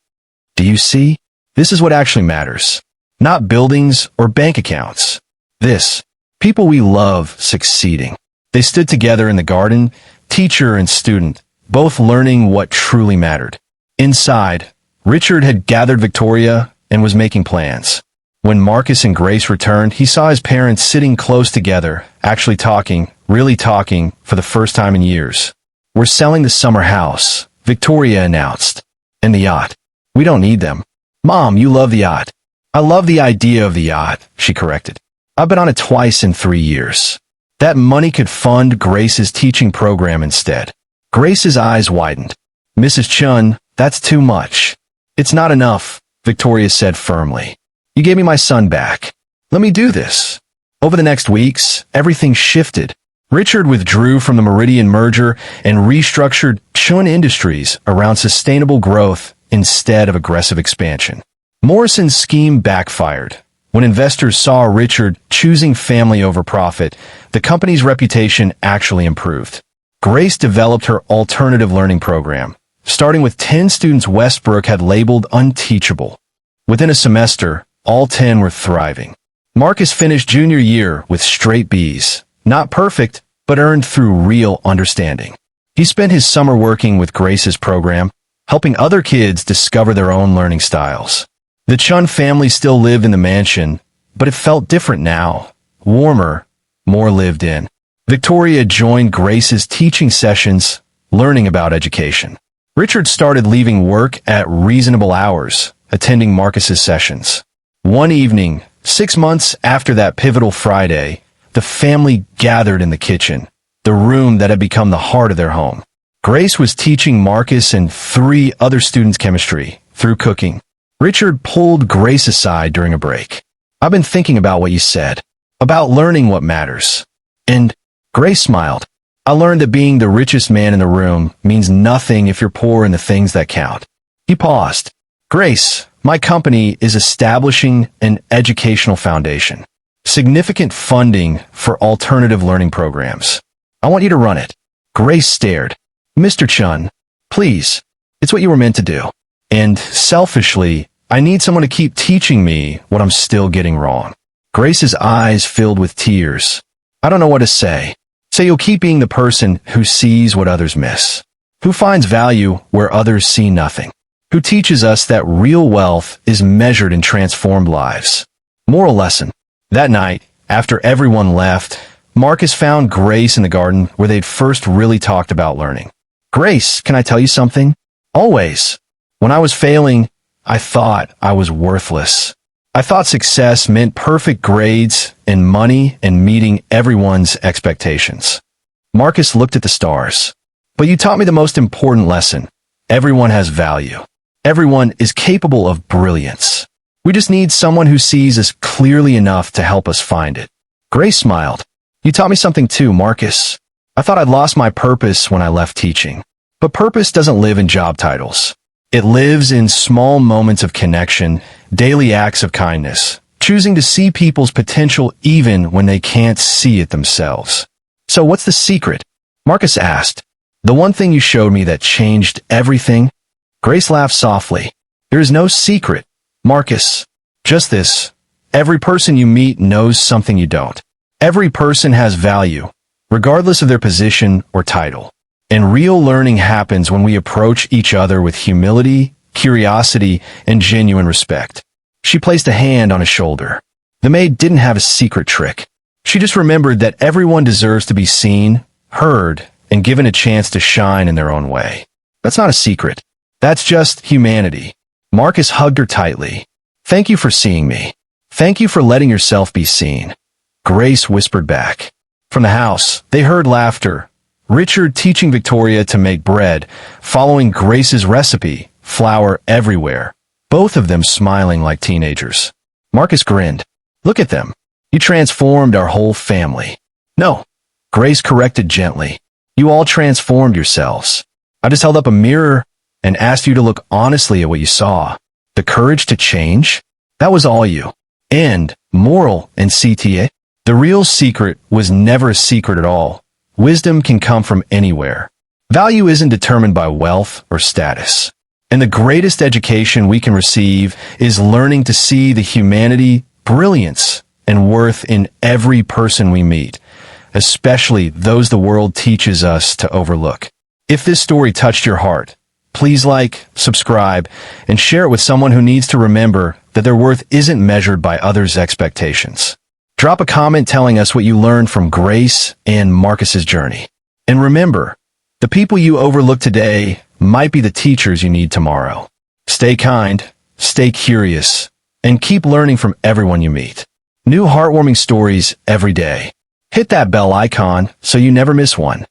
A: Do you see? This is what actually matters. Not buildings or bank accounts. This. People we love succeeding. They stood together in the garden, teacher and student, both learning what truly mattered. Inside, Richard had gathered Victoria and was making plans. When Marcus and Grace returned, he saw his parents sitting close together, actually talking, really talking, for the first time in years. We're selling the summer house, Victoria announced. And the yacht. We don't need them. Mom, you love the yacht. I love the idea of the yacht, she corrected. I've been on it twice in 3 years. That money could fund Grace's teaching program instead. Grace's eyes widened. Mrs. Chun, that's too much. It's not enough, Victoria said firmly. You gave me my son back. Let me do this. Over the next weeks, everything shifted. Richard withdrew from the Meridian merger and restructured Chun Industries around sustainable growth instead of aggressive expansion. Morrison's scheme backfired. When investors saw Richard choosing family over profit, the company's reputation actually improved. Grace developed her alternative learning program. Starting with 10 students Westbrook had labeled unteachable. Within a semester, all 10 were thriving. Marcus finished junior year with straight B's. Not perfect, but earned through real understanding. He spent his summer working with Grace's program, helping other kids discover their own learning styles. The Chun family still lived in the mansion, but it felt different now. Warmer, more lived in. Victoria joined Grace's teaching sessions, learning about education. Richard started leaving work at reasonable hours, attending Marcus's sessions. One evening, 6 months after that pivotal Friday, the family gathered in the kitchen, the room that had become the heart of their home. Grace was teaching Marcus and 3 other students chemistry through cooking. Richard pulled Grace aside during a break. I've been thinking about what you said, about learning what matters. And Grace smiled. I learned that being the richest man in the room means nothing if you're poor in the things that count. He paused. Grace, my company is establishing an educational foundation. Significant funding for alternative learning programs. I want you to run it. Grace stared. Mr. Chun, please. It's what you were meant to do. And selfishly, I need someone to keep teaching me what I'm still getting wrong. Grace's eyes filled with tears. I don't know what to say. Say you'll keep being the person who sees what others miss, who finds value where others see nothing, who teaches us that real wealth is measured in transformed lives. Moral lesson. That night, after everyone left, Marcus found Grace in the garden where they'd first really talked about learning. Grace, can I tell you something? Always. When I was failing, I thought I was worthless. I thought success meant perfect grades and money and meeting everyone's expectations. Marcus looked at the stars. But you taught me the most important lesson. Everyone has value. Everyone is capable of brilliance. We just need someone who sees us clearly enough to help us find it. Grace smiled. You taught me something too, Marcus. I thought I'd lost my purpose when I left teaching. But purpose doesn't live in job titles. It lives in small moments of connection, daily acts of kindness, choosing to see people's potential even when they can't see it themselves. So what's the secret? Marcus asked. The one thing you showed me that changed everything? Grace laughed softly. There is no secret, Marcus. Just this. Every person you meet knows something you don't. Every person has value, regardless of their position or title. And real learning happens when we approach each other with humility, curiosity, and genuine respect. She placed a hand on his shoulder. The maid didn't have a secret trick. She just remembered that everyone deserves to be seen, heard, and given a chance to shine in their own way. That's not a secret. That's just humanity. Marcus hugged her tightly. Thank you for seeing me. Thank you for letting yourself be seen. Grace whispered back. From the house, they heard laughter. Richard teaching Victoria to make bread, following Grace's recipe, flour everywhere, both of them smiling like teenagers. Marcus grinned. Look at them. You transformed our whole family. No, Grace corrected gently. You all transformed yourselves. I just held up a mirror and asked you to look honestly at what you saw. The courage to change? That was all you. End. Moral and CTA. The real secret was never a secret at all. Wisdom can come from anywhere. Value isn't determined by wealth or status. And the greatest education we can receive is learning to see the humanity, brilliance, and worth in every person we meet, especially those the world teaches us to overlook. If this story touched your heart, please like, subscribe, and share it with someone who needs to remember that their worth isn't measured by others' expectations. Drop a comment telling us what you learned from Grace and Marcus's journey. And remember, the people you overlook today might be the teachers you need tomorrow. Stay kind, stay curious, and keep learning from everyone you meet. New heartwarming stories every day. Hit that bell icon so you never miss one.